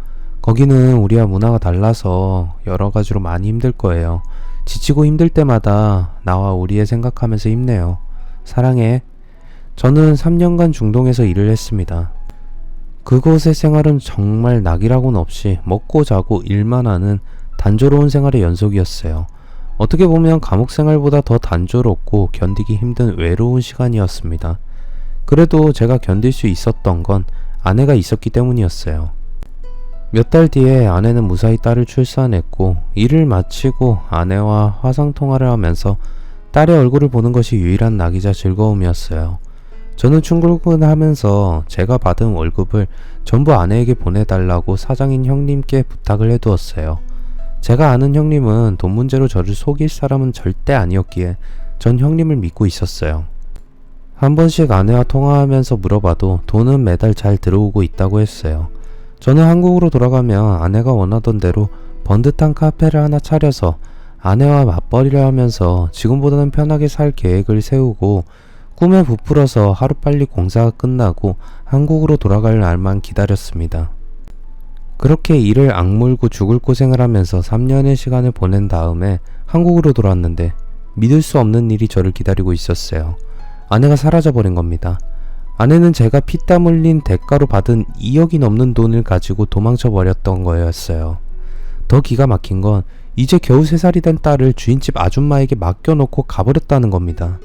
거기는 우리와 문화가 달라서 여러 가지로 많이 힘들 거예요. 지치고 힘들 때마다 나와 우리 애 생각하면서 힘내요. 사랑해. 저는 3년간 중동에서 일을 했습니다. 그곳의 생활은 정말 낙이라고는 없이 먹고 자고 일만 하는 단조로운 생활의 연속이었어요. 어떻게 보면 감옥 생활보다 더 단조롭고 견디기 힘든 외로운 시간이었습니다. 그래도 제가 견딜 수 있었던 건 아내가 있었기 때문이었어요. 몇 달 뒤에 아내는 무사히 딸을 출산했고 일을 마치고 아내와 화상통화를 하면서 딸의 얼굴을 보는 것이 유일한 낙이자 즐거움이었어요. 저는 출근하면서 제가 받은 월급을 전부 아내에게 보내달라고 사장인 형님께 부탁을 해두었어요. 제가 아는 형님은 돈 문제로 저를 속일 사람은 절대 아니었기에 전 형님을 믿고 있었어요. 한 번씩 아내와 통화하면서 물어봐도 돈은 매달 잘 들어오고 있다고 했어요. 저는 한국으로 돌아가면 아내가 원하던 대로 번듯한 카페를 하나 차려서 아내와 맞벌이를 하면서 지금보다는 편하게 살 계획을 세우고 꿈에 부풀어서 하루빨리 공사가 끝나고 한국으로 돌아갈 날만 기다렸습니다. 그렇게 일을 악물고 죽을 고생을 하면서 3년의 시간을 보낸 다음에 한국으로 돌아왔는데 믿을 수 없는 일이 저를 기다리고 있었어요. 아내가 사라져버린 겁니다. 아내는 제가 피땀 흘린 대가로 받은 2억이 넘는 돈을 가지고 도망쳐버렸던 거였어요. 더 기가 막힌 건 이제 겨우 3살이 된 딸을 주인집 아줌마에게 맡겨놓고 가버렸다는 겁니다.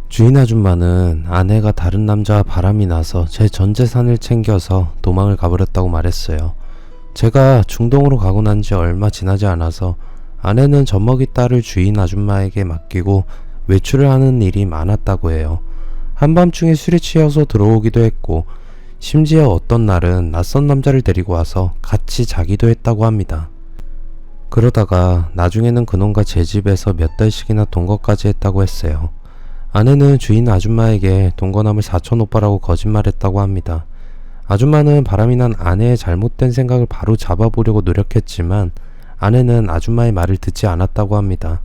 주인 아줌마는 아내가 다른 남자와 바람이 나서 제 전 재산을 챙겨서 도망을 가버렸다고 말했어요. 제가 중동으로 가고 난 지 얼마 지나지 않아서 아내는 젖먹이 딸을 주인 아줌마에게 맡기고 외출을 하는 일이 많았다고 해요. 한밤중에 술에 취해서 들어오기도 했고 심지어 어떤 날은 낯선 남자를 데리고 와서 같이 자기도 했다고 합니다. 그러다가 나중에는 그놈과 제 집에서 몇 달씩이나 동거까지 했다고 했어요. 아내는 주인 아줌마에게 동거남을 사촌 오빠라고 거짓말했다고 합니다. 아줌마는 바람이 난 아내의 잘못된 생각을 바로 잡아보려고 노력했지만 아내는 아줌마의 말을 듣지 않았다고 합니다.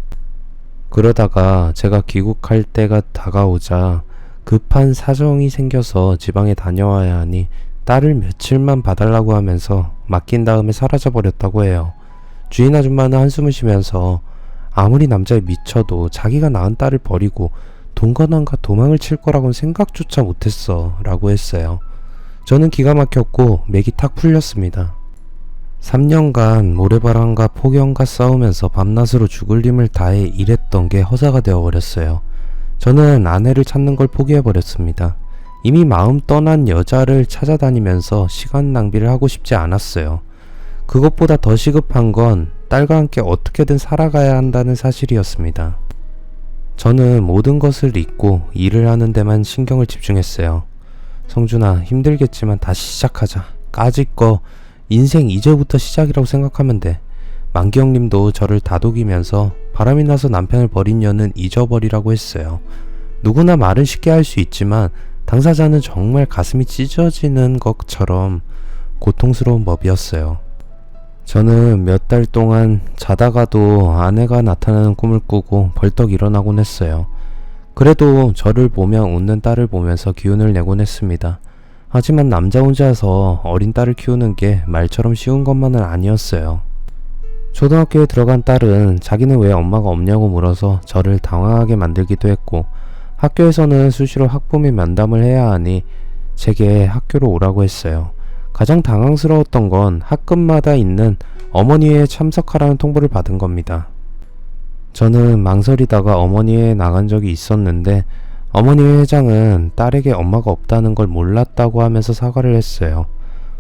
그러다가 제가 귀국할 때가 다가오자 급한 사정이 생겨서 지방에 다녀와야 하니 딸을 며칠만 봐달라고 하면서 맡긴 다음에 사라져버렸다고 해요. 주인 아줌마는 한숨을 쉬면서 아무리 남자에 미쳐도 자기가 낳은 딸을 버리고 동거남과 도망을 칠 거라고는 생각조차 못했어 라고 했어요. 저는 기가 막혔고 맥이 탁 풀렸습니다. 3년간 모래바람과 폭염과 싸우면서 밤낮으로 죽을 힘을 다해 일했던 게 허사가 되어버렸어요. 저는 아내를 찾는 걸 포기해버렸습니다. 이미 마음 떠난 여자를 찾아다니면서 시간 낭비를 하고 싶지 않았어요. 그것보다 더 시급한 건 딸과 함께 어떻게든 살아가야 한다는 사실이었습니다. 저는 모든 것을 잊고 일을 하는 데만 신경을 집중했어요. 성준아, 힘들겠지만 다시 시작하자. 까짓 거 인생 이제부터 시작이라고 생각하면 돼. 만기 형님도 저를 다독이면서 바람이 나서 남편을 버린 년은 잊어버리라고 했어요. 누구나 말은 쉽게 할 수 있지만 당사자는 정말 가슴이 찢어지는 것처럼 고통스러운 법이었어요. 저는 몇 달 동안 자다가도 아내가 나타나는 꿈을 꾸고 벌떡 일어나곤 했어요. 그래도 저를 보며 웃는 딸을 보면서 기운을 내곤 했습니다. 하지만 남자 혼자서 어린 딸을 키우는 게 말처럼 쉬운 것만은 아니었어요. 초등학교에 들어간 딸은 자기는 왜 엄마가 없냐고 물어서 저를 당황하게 만들기도 했고 학교에서는 수시로 학부모 면담을 해야 하니 제게 학교로 오라고 했어요. 가장 당황스러웠던 건 학급마다 있는 어머니회에 참석하라는 통보를 받은 겁니다. 저는 망설이다가 어머니회에 나간 적이 있었는데 어머니회 회장은 딸에게 엄마가 없다는 걸 몰랐다고 하면서 사과를 했어요.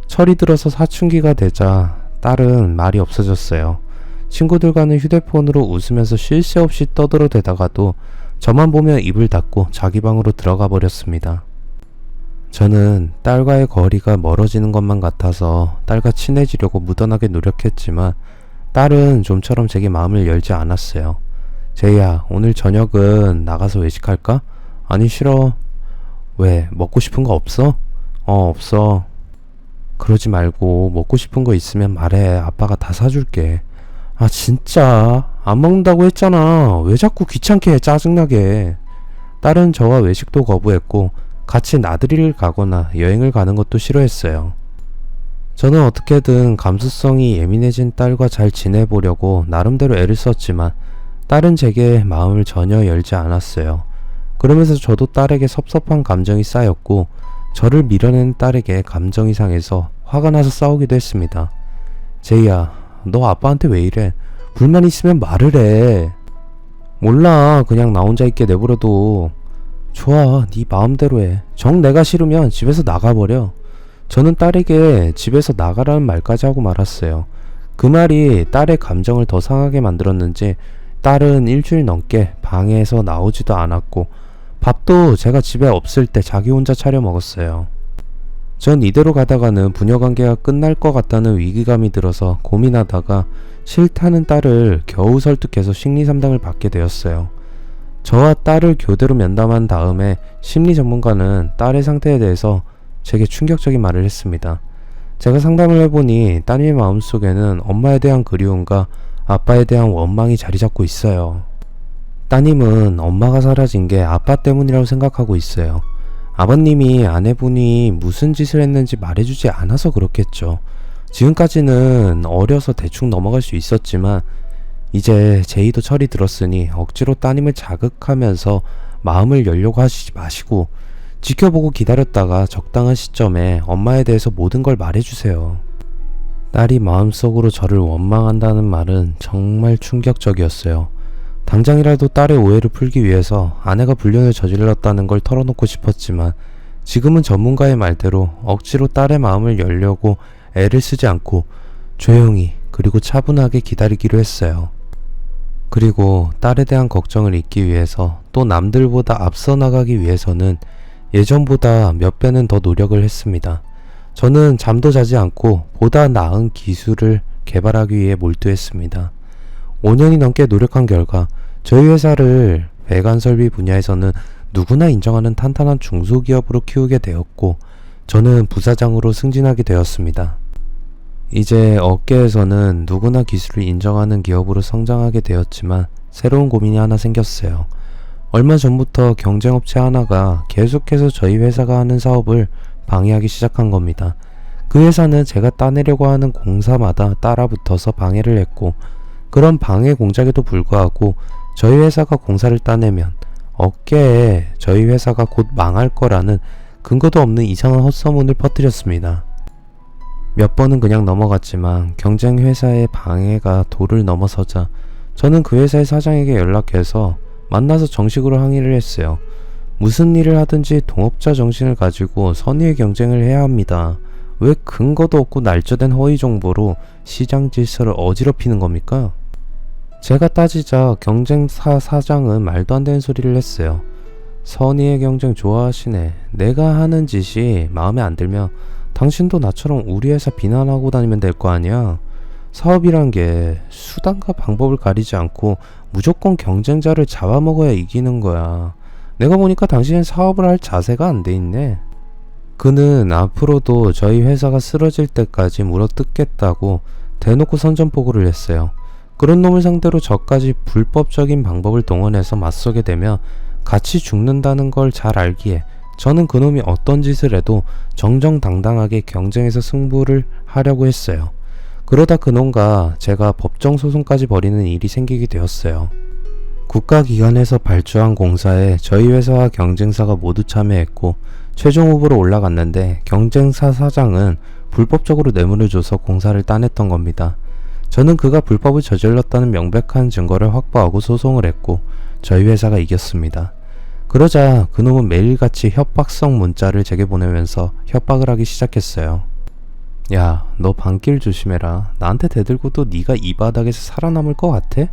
철이 들어서 사춘기가 되자 딸은 말이 없어졌어요. 친구들과는 휴대폰으로 웃으면서 쉴 새 없이 떠들어대다가도 저만 보면 입을 닫고 자기 방으로 들어가 버렸습니다. 저는 딸과의 거리가 멀어지는 것만 같아서 딸과 친해지려고 무던하게 노력했지만 딸은 좀처럼 제게 마음을 열지 않았어요. 제이야, 오늘 저녁은 나가서 외식할까? 아니 싫어. 왜? 먹고 싶은 거 없어? 없어. 그러지 말고 먹고 싶은 거 있으면 말해. 아빠가 다 사줄게. 아 진짜 안 먹는다고 했잖아. 왜 자꾸 귀찮게 해. 짜증나게. 딸은 저와 외식도 거부했고 같이 나들이를 가거나 여행을 가는 것도 싫어했어요. 저는 어떻게든 감수성이 예민해진 딸과 잘 지내보려고 나름대로 애를 썼지만 딸은 제게 마음을 전혀 열지 않았어요. 그러면서 저도 딸에게 섭섭한 감정이 쌓였고 저를 밀어내는 딸에게 감정이 상해서 화가 나서 싸우기도 했습니다. 제이야, 너 아빠한테 왜 이래? 불만 있으면 말을 해. 몰라, 그냥 나 혼자 있게 내버려둬. 좋아, 네 마음대로 해. 정 내가 싫으면 집에서 나가버려. 저는 딸에게 집에서 나가라는 말까지 하고 말았어요. 그 말이 딸의 감정을 더 상하게 만들었는지 딸은 일주일 넘게 방에서 나오지도 않았고 밥도 제가 집에 없을 때 자기 혼자 차려 먹었어요. 전 이대로 가다가는 부녀관계가 끝날 것 같다는 위기감이 들어서 고민하다가 싫다는 딸을 겨우 설득해서 심리상담을 받게 되었어요. 저와 딸을 교대로 면담한 다음에 심리 전문가는 딸의 상태에 대해서 제게 충격적인 말을 했습니다. 제가 상담을 해보니 따님의 마음속에는 엄마에 대한 그리움과 아빠에 대한 원망이 자리 잡고 있어요. 따님은 엄마가 사라진 게 아빠 때문이라고 생각하고 있어요. 아버님이 아내분이 무슨 짓을 했는지 말해주지 않아서 그렇겠죠. 지금까지는 어려서 대충 넘어갈 수 있었지만 이제 제이도 철이 들었으니 억지로 따님을 자극하면서 마음을 열려고 하시지 마시고 지켜보고 기다렸다가 적당한 시점에 엄마에 대해서 모든 걸 말해주세요. 딸이 마음속으로 저를 원망한다는 말은 정말 충격적이었어요. 당장이라도 딸의 오해를 풀기 위해서 아내가 불륜을 저질렀다는 걸 털어놓고 싶었지만 지금은 전문가의 말대로 억지로 딸의 마음을 열려고 애를 쓰지 않고 조용히 그리고 차분하게 기다리기로 했어요. 그리고 딸에 대한 걱정을 잊기 위해서 또 남들보다 앞서 나가기 위해서는 예전보다 몇 배는 더 노력을 했습니다. 저는 잠도 자지 않고 보다 나은 기술을 개발하기 위해 몰두했습니다. 5년이 넘게 노력한 결과 저희 회사를 배관 설비 분야에서는 누구나 인정하는 탄탄한 중소기업으로 키우게 되었고 저는 부사장으로 승진하게 되었습니다. 이제 업계에서는 누구나 기술을 인정하는 기업으로 성장하게 되었지만 새로운 고민이 하나 생겼어요. 얼마 전부터 경쟁업체 하나가 계속해서 저희 회사가 하는 사업을 방해하기 시작한 겁니다. 그 회사는 제가 따내려고 하는 공사마다 따라붙어서 방해를 했고 그런 방해 공작에도 불구하고 저희 회사가 공사를 따내면 업계에 저희 회사가 곧 망할 거라는 근거도 없는 이상한 헛소문을 퍼뜨렸습니다. 몇 번은 그냥 넘어갔지만 경쟁 회사의 방해가 도를 넘어서자 저는 그 회사의 사장에게 연락해서 만나서 정식으로 항의를 했어요. 무슨 일을 하든지 동업자 정신을 가지고 선의의 경쟁을 해야 합니다. 왜 근거도 없고 날조된 허위 정보로 시장 질서를 어지럽히는 겁니까? 제가 따지자 경쟁사 사장은 말도 안 되는 소리를 했어요. 선의의 경쟁 좋아하시네. 내가 하는 짓이 마음에 안 들면 당신도 나처럼 우리 회사 비난하고 다니면 될 거 아니야. 사업이란 게 수단과 방법을 가리지 않고 무조건 경쟁자를 잡아먹어야 이기는 거야. 내가 보니까 당신은 사업을 할 자세가 안 돼 있네. 그는 앞으로도 저희 회사가 쓰러질 때까지 물어뜯겠다고 대놓고 선전포고를 했어요. 그런 놈을 상대로 저까지 불법적인 방법을 동원해서 맞서게 되면 같이 죽는다는 걸 잘 알기에 저는 그놈이 어떤 짓을 해도 정정당당하게 경쟁에서 승부를 하려고 했어요. 그러다 그놈과 제가 법정 소송까지 벌이는 일이 생기게 되었어요. 국가기관에서 발주한 공사에 저희 회사와 경쟁사가 모두 참여했고 최종 후보로 올라갔는데 경쟁사 사장은 불법적으로 뇌물을 줘서 공사를 따냈던 겁니다. 저는 그가 불법을 저질렀다는 명백한 증거를 확보하고 소송을 했고 저희 회사가 이겼습니다. 그러자 그놈은 매일같이 협박성 문자를 제게 보내면서 협박을 하기 시작했어요. 야, 너 밤길 조심해라. 나한테 대들고도 네가 이 바닥에서 살아남을 것 같아?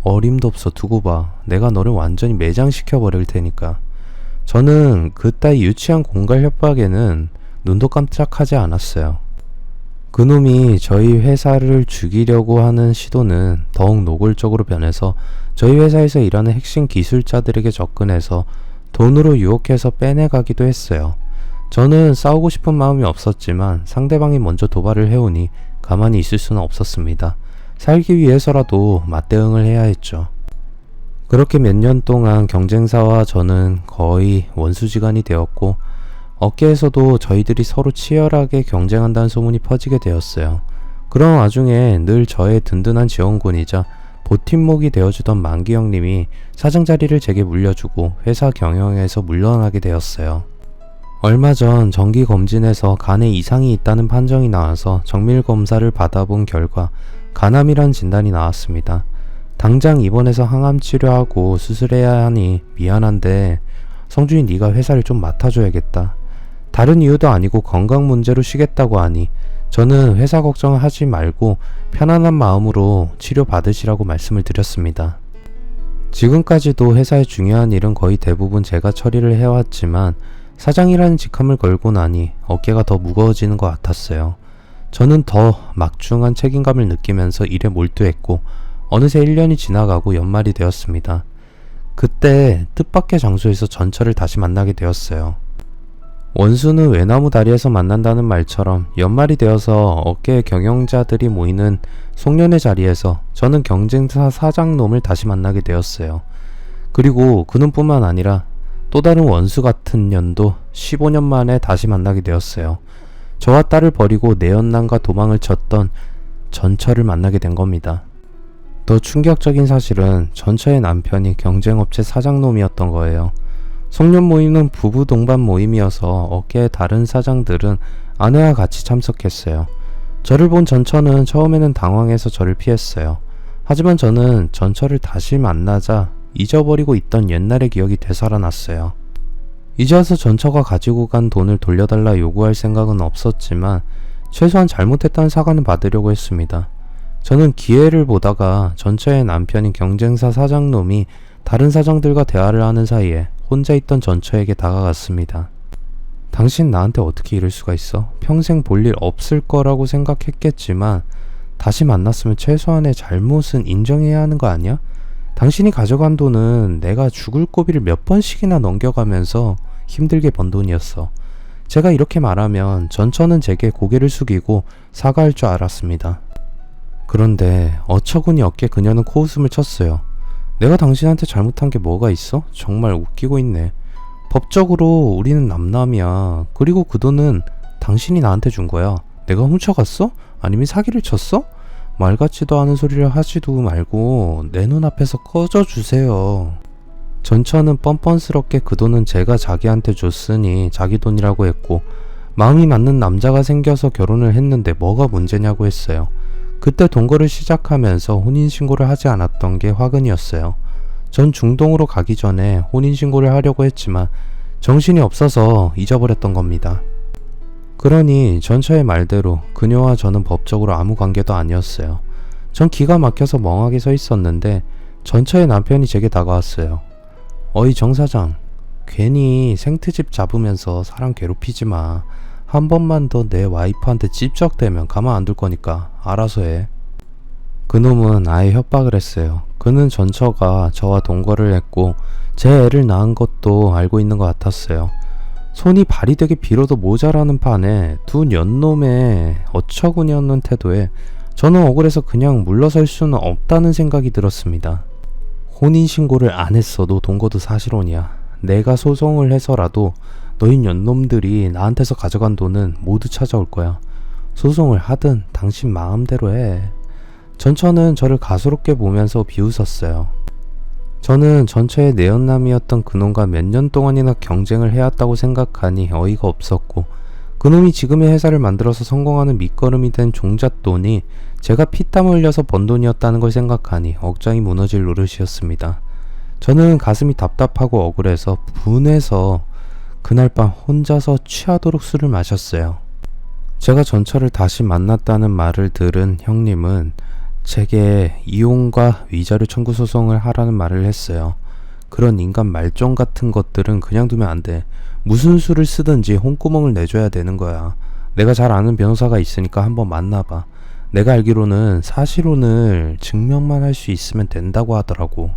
어림도 없어. 두고 봐. 내가 너를 완전히 매장시켜 버릴 테니까. 저는 그따위 유치한 공갈 협박에는 눈도 깜짝하지 않았어요. 그놈이 저희 회사를 죽이려고 하는 시도는 더욱 노골적으로 변해서 저희 회사에서 일하는 핵심 기술자들에게 접근해서 돈으로 유혹해서 빼내가기도 했어요. 저는 싸우고 싶은 마음이 없었지만 상대방이 먼저 도발을 해오니 가만히 있을 수는 없었습니다. 살기 위해서라도 맞대응을 해야 했죠. 그렇게 몇 년 동안 경쟁사와 저는 거의 원수지간이 되었고 업계에서도 저희들이 서로 치열하게 경쟁한다는 소문이 퍼지게 되었어요. 그런 와중에 늘 저의 든든한 지원군이자 보팀목이 되어주던 만기 형님이 사장 자리를 제게 물려주고 회사 경영에서 물러나게 되었어요. 얼마 전 정기검진에서 간에 이상이 있다는 판정이 나와서 정밀검사를 받아본 결과 간암이란 진단이 나왔습니다. 당장 입원해서 항암 치료하고 수술해야 하니 미안한데 성준이 네가 회사를 좀 맡아줘야겠다. 다른 이유도 아니고 건강 문제로 쉬겠다고 하니 저는 회사 걱정을 하지 말고 편안한 마음으로 치료 받으시라고 말씀을 드렸습니다. 지금까지도 회사의 중요한 일은 거의 대부분 제가 처리를 해왔지만 사장이라는 직함을 걸고 나니 어깨가 더 무거워지는 것 같았어요. 저는 더 막중한 책임감을 느끼면서 일에 몰두했고 어느새 1년이 지나가고 연말이 되었습니다. 그때 뜻밖의 장소에서 전철을 다시 만나게 되었어요. 원수는 외나무 다리에서 만난다는 말처럼 연말이 되어서 업계의 경영자들이 모이는 송년회 자리에서 저는 경쟁사 사장놈을 다시 만나게 되었어요. 그리고 그놈뿐만 아니라 또 다른 원수 같은 년도 15년 만에 다시 만나게 되었어요. 저와 딸을 버리고 내연남과 도망을 쳤던 전철을 만나게 된 겁니다. 더 충격적인 사실은 전처의 남편이 경쟁업체 사장놈이었던 거예요. 송년 모임은 부부 동반 모임이어서 업계의 다른 사장들은 아내와 같이 참석했어요. 저를 본 전처는 처음에는 당황해서 저를 피했어요. 하지만 저는 전처를 다시 만나자 잊어버리고 있던 옛날의 기억이 되살아났어요. 이제 와서 전처가 가지고 간 돈을 돌려달라 요구할 생각은 없었지만 최소한 잘못했다는 사과는 받으려고 했습니다. 저는 기회를 보다가 전처의 남편인 경쟁사 사장놈이 다른 사장들과 대화를 하는 사이에 혼자 있던 전처에게 다가갔습니다. 당신 나한테 어떻게 이럴 수가 있어? 평생 볼 일 없을 거라고 생각했겠지만 다시 만났으면 최소한의 잘못은 인정해야 하는 거 아니야? 당신이 가져간 돈은 내가 죽을 고비를 몇 번씩이나 넘겨가면서 힘들게 번 돈이었어. 제가 이렇게 말하면 전처는 제게 고개를 숙이고 사과할 줄 알았습니다. 그런데 어처구니 없게 그녀는 코웃음을 쳤어요. 내가 당신한테 잘못한 게 뭐가 있어? 정말 웃기고 있네. 법적으로 우리는 남남이야. 그리고 그 돈은 당신이 나한테 준 거야. 내가 훔쳐갔어? 아니면 사기를 쳤어? 말 같지도 않은 소리를 하지도 말고 내 눈앞에서 꺼져 주세요. 전처는 뻔뻔스럽게 그 돈은 제가 자기한테 줬으니 자기 돈이라고 했고 마음이 맞는 남자가 생겨서 결혼을 했는데 뭐가 문제냐고 했어요. 그때 동거를 시작하면서 혼인신고를 하지 않았던 게 화근이었어요. 전 중동으로 가기 전에 혼인신고를 하려고 했지만 정신이 없어서 잊어버렸던 겁니다. 그러니 전처의 말대로 그녀와 저는 법적으로 아무 관계도 아니었어요. 전 기가 막혀서 멍하게 서 있었는데 전처의 남편이 제게 다가왔어요. 어이 정 사장, 괜히 생트집 잡으면서 사람 괴롭히지 마. 한 번만 더 내 와이프한테 찝적대면 가만 안 둘 거니까 알아서 해. 그놈은 아예 협박을 했어요. 그는 전처가 저와 동거를 했고 제 애를 낳은 것도 알고 있는 것 같았어요. 손이 발이 되게 빌어도 모자라는 판에 두 년놈의 어처구니 없는 태도에 저는 억울해서 그냥 물러설 수는 없다는 생각이 들었습니다. 혼인신고를 안 했어도 동거도 사실혼이야. 내가 소송을 해서라도 너희 년놈들이 나한테서 가져간 돈은 모두 찾아올 거야. 소송을 하든 당신 마음대로 해. 전처는 저를 가소롭게 보면서 비웃었어요. 저는 전처의 내연남이었던 그놈과 몇 년 동안이나 경쟁을 해왔다고 생각하니 어이가 없었고 그놈이 지금의 회사를 만들어서 성공하는 밑거름이 된 종잣돈이 제가 피땀 흘려서 번 돈이었다는 걸 생각하니 억장이 무너질 노릇이었습니다. 저는 가슴이 답답하고 억울해서 분해서 그날 밤 혼자서 취하도록 술을 마셨어요. 제가 전처를 다시 만났다는 말을 들은 형님은 제게 이혼과 위자료 청구 소송을 하라는 말을 했어요. 그런 인간 말종 같은 것들은 그냥 두면 안 돼. 무슨 수를 쓰든지 홍구멍을 내줘야 되는 거야. 내가 잘 아는 변호사가 있으니까 한번 만나봐. 내가 알기로는 사실혼을 증명만 할 수 있으면 된다고 하더라고.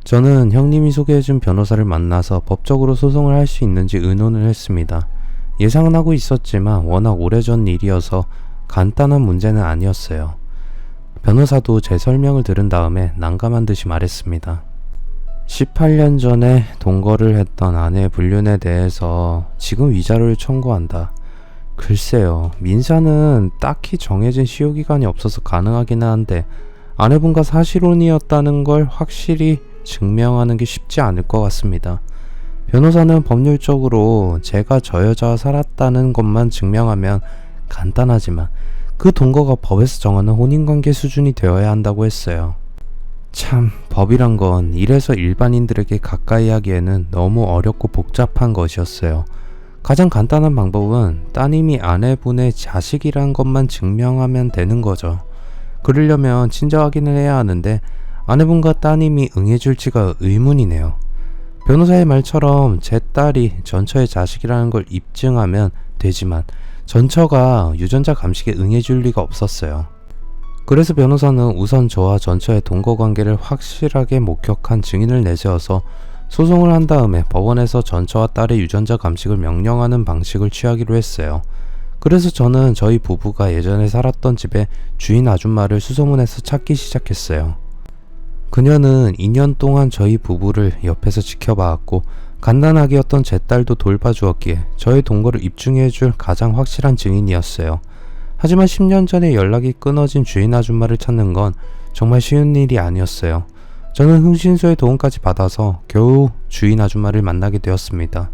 저는 형님이 소개해준 변호사를 만나서 법적으로 소송을 할 수 있는지 의논을 했습니다. 예상은 하고 있었지만 워낙 오래전 일이어서 간단한 문제는 아니었어요. 변호사도 제 설명을 들은 다음에 난감한 듯이 말했습니다. 18년 전에 동거를 했던 아내의 불륜에 대해서 지금 위자료를 청구한다. 글쎄요, 민사는 딱히 정해진 시효기간이 없어서 가능하긴 한데 아내분과 사실혼이었다는 걸 확실히 증명하는 게 쉽지 않을 것 같습니다. 변호사는 법률적으로 제가 저 여자와 살았다는 것만 증명하면 간단하지만 그 동거가 법에서 정하는 혼인관계 수준이 되어야 한다고 했어요. 참, 법이란 건 이래서 일반인들에게 가까이 하기에는 너무 어렵고 복잡한 것이었어요. 가장 간단한 방법은 따님이 아내분의 자식이란 것만 증명하면 되는 거죠. 그러려면 친자 확인을 해야 하는데 아내분과 따님이 응해줄지가 의문이네요. 변호사의 말처럼 제 딸이 전처의 자식이라는 걸 입증하면 되지만 전처가 유전자 감식에 응해줄 리가 없었어요. 그래서 변호사는 우선 저와 전처의 동거관계를 확실하게 목격한 증인을 내세워서 소송을 한 다음에 법원에서 전처와 딸의 유전자 감식을 명령하는 방식을 취하기로 했어요. 그래서 저는 저희 부부가 예전에 살았던 집에 주인 아줌마를 수소문해서 찾기 시작했어요. 그녀는 2년 동안 저희 부부를 옆에서 지켜봐왔고 갓난아기였던 제 딸도 돌봐주었기에 저의 동거를 입증해줄 가장 확실한 증인이었어요. 하지만 10년 전에 연락이 끊어진 주인 아줌마를 찾는 건 정말 쉬운 일이 아니었어요. 저는 흥신소의 도움까지 받아서 겨우 주인 아줌마를 만나게 되었습니다.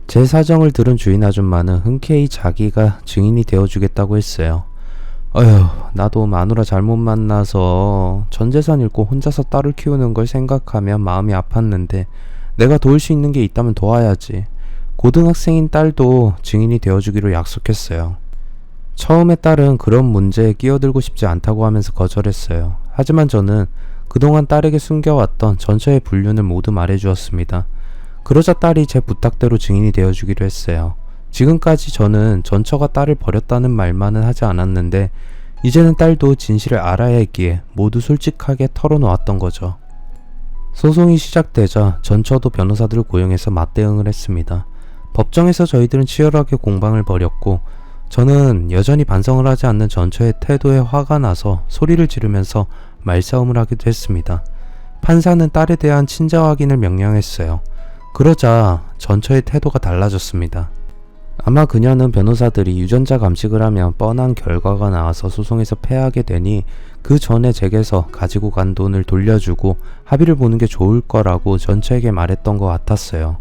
제 사정을 들은 주인 아줌마는 흔쾌히 자기가 증인이 되어주겠다고 했어요. 어휴, 나도 마누라 잘못 만나서 전 재산 잃고 혼자서 딸을 키우는 걸 생각하면 마음이 아팠는데 내가 도울 수 있는 게 있다면 도와야지. 고등학생인 딸도 증인이 되어주기로 약속했어요. 처음에 딸은 그런 문제에 끼어들고 싶지 않다고 하면서 거절했어요. 하지만 저는 그동안 딸에게 숨겨왔던 전처의 불륜을 모두 말해주었습니다. 그러자 딸이 제 부탁대로 증인이 되어주기로 했어요. 지금까지 저는 전처가 딸을 버렸다는 말만은 하지 않았는데 이제는 딸도 진실을 알아야 했기에 모두 솔직하게 털어놓았던 거죠. 소송이 시작되자 전처도 변호사들을 고용해서 맞대응을 했습니다. 법정에서 저희들은 치열하게 공방을 벌였고 저는 여전히 반성을 하지 않는 전처의 태도에 화가 나서 소리를 지르면서 말싸움을 하기도 했습니다. 판사는 딸에 대한 친자 확인을 명령했어요. 그러자 전처의 태도가 달라졌습니다. 아마 그녀는 변호사들이 유전자 감식을 하면 뻔한 결과가 나와서 소송에서 패하게 되니 그 전에 제게서 가지고 간 돈을 돌려주고 합의를 보는 게 좋을 거라고 전처에게 말했던 것 같았어요.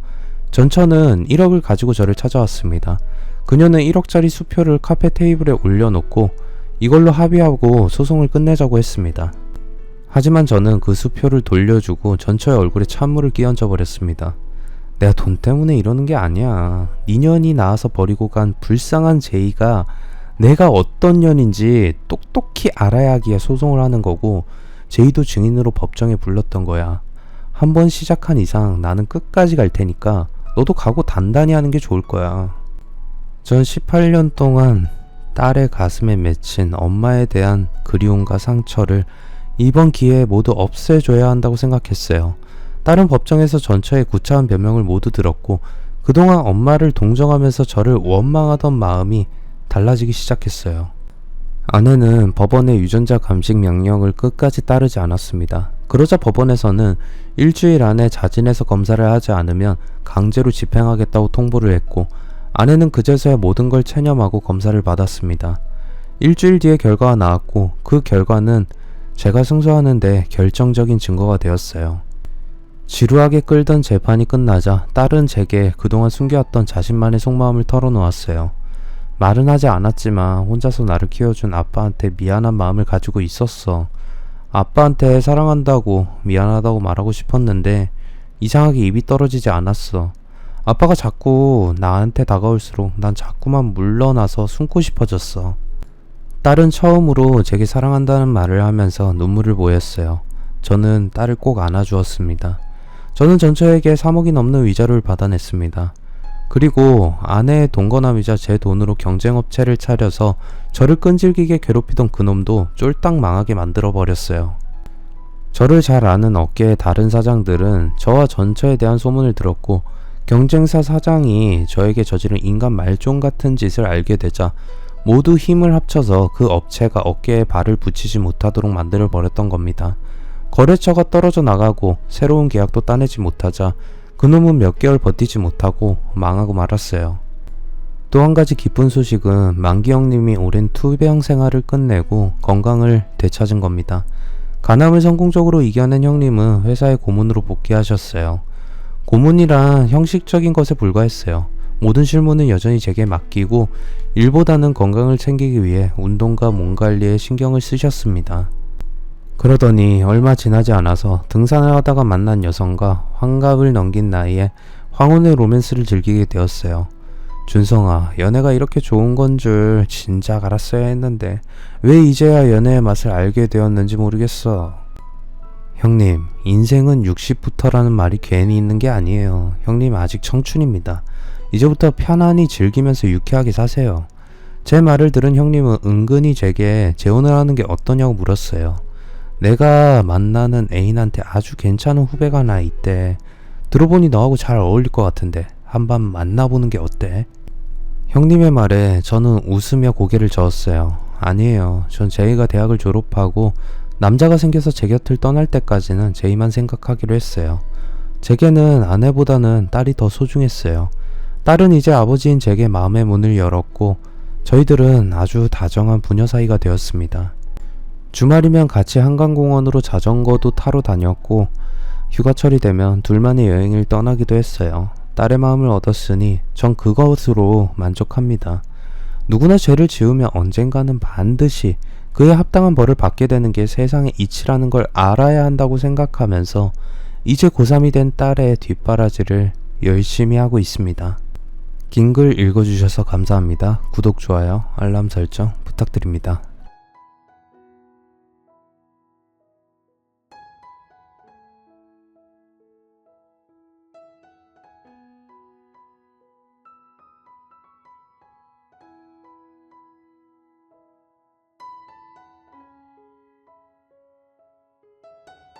전처는 1억을 가지고 저를 찾아왔습니다. 그녀는 1억짜리 수표를 카페 테이블에 올려놓고 이걸로 합의하고 소송을 끝내자고 했습니다. 하지만 저는 그 수표를 돌려주고 전처의 얼굴에 찬물을 끼얹어 버렸습니다. 내가 돈 때문에 이러는 게 아니야. 네 년이 낳아서 버리고 간 불쌍한 제이가 내가 어떤 년인지 똑똑히 알아야 하기에 소송을 하는 거고 제이도 증인으로 법정에 불렀던 거야. 한번 시작한 이상 나는 끝까지 갈 테니까 너도 각오 단단히 하는 게 좋을 거야. 전 18년 동안 딸의 가슴에 맺힌 엄마에 대한 그리움과 상처를 이번 기회에 모두 없애줘야 한다고 생각했어요. 딸은 법정에서 전처의 구차한 변명을 모두 들었고 그동안 엄마를 동정하면서 저를 원망하던 마음이 달라지기 시작했어요. 아내는 법원의 유전자 감식 명령을 끝까지 따르지 않았습니다. 그러자 법원에서는 일주일 안에 자진해서 검사를 하지 않으면 강제로 집행하겠다고 통보를 했고 아내는 그제서야 모든 걸 체념하고 검사를 받았습니다. 일주일 뒤에 결과가 나왔고 그 결과는 제가 승소하는데 결정적인 증거가 되었어요. 지루하게 끌던 재판이 끝나자 딸은 제게 그동안 숨겨왔던 자신만의 속마음을 털어놓았어요. 말은 하지 않았지만 혼자서 나를 키워준 아빠한테 미안한 마음을 가지고 있었어. 아빠한테 사랑한다고 미안하다고 말하고 싶었는데 이상하게 입이 떨어지지 않았어. 아빠가 자꾸 나한테 다가올수록 난 자꾸만 물러나서 숨고 싶어졌어. 딸은 처음으로 제게 사랑한다는 말을 하면서 눈물을 보였어요. 저는 딸을 꼭 안아주었습니다. 저는 전처에게 3억이 넘는 위자료를 받아냈습니다. 그리고 아내의 동거남이자 제 돈으로 경쟁업체를 차려서 저를 끈질기게 괴롭히던 그놈도 쫄딱 망하게 만들어버렸어요. 저를 잘 아는 업계의 다른 사장들은 저와 전처에 대한 소문을 들었고 경쟁사 사장이 저에게 저지른 인간 말종 같은 짓을 알게 되자 모두 힘을 합쳐서 그 업체가 어깨에 발을 붙이지 못하도록 만들어버렸던 겁니다. 거래처가 떨어져 나가고 새로운 계약도 따내지 못하자 그놈은 몇 개월 버티지 못하고 망하고 말았어요. 또 한 가지 기쁜 소식은 만기 형님이 오랜 투병 생활을 끝내고 건강을 되찾은 겁니다. 간암을 성공적으로 이겨낸 형님은 회사의 고문으로 복귀하셨어요. 고문이란 형식적인 것에 불과했어요. 모든 실무는 여전히 제게 맡기고 일보다는 건강을 챙기기 위해 운동과 몸 관리에 신경을 쓰셨습니다. 그러더니 얼마 지나지 않아서 등산을 하다가 만난 여성과 환갑을 넘긴 나이에 황혼의 로맨스를 즐기게 되었어요. 준성아, 연애가 이렇게 좋은 건 줄 진작 알았어야 했는데 왜 이제야 연애의 맛을 알게 되었는지 모르겠어. 형님, 인생은 60부터라는 말이 괜히 있는 게 아니에요. 형님 아직 청춘입니다. 이제부터 편안히 즐기면서 유쾌하게 사세요. 제 말을 들은 형님은 은근히 제게 재혼을 하는 게 어떠냐고 물었어요. 내가 만나는 애인한테 아주 괜찮은 후배가 하나 있대. 들어보니 너하고 잘 어울릴 것 같은데 한번 만나보는 게 어때? 형님의 말에 저는 웃으며 고개를 저었어요. 아니에요. 전 제이가 대학을 졸업하고 남자가 생겨서 제 곁을 떠날 때까지는 제이만 생각하기로 했어요. 제게는 아내보다는 딸이 더 소중했어요. 딸은 이제 아버지인 제게 마음의 문을 열었고 저희들은 아주 다정한 부녀 사이가 되었습니다. 주말이면 같이 한강공원으로 자전거도 타러 다녔고 휴가철이 되면 둘만의 여행을 떠나기도 했어요. 딸의 마음을 얻었으니 전 그것으로 만족합니다. 누구나 죄를 지으면 언젠가는 반드시 그에 합당한 벌을 받게 되는 게 세상의 이치라는 걸 알아야 한다고 생각하면서 이제 고3이 된 딸의 뒷바라지를 열심히 하고 있습니다. 긴 글 읽어주셔서 감사합니다. 구독, 좋아요, 알람 설정 부탁드립니다.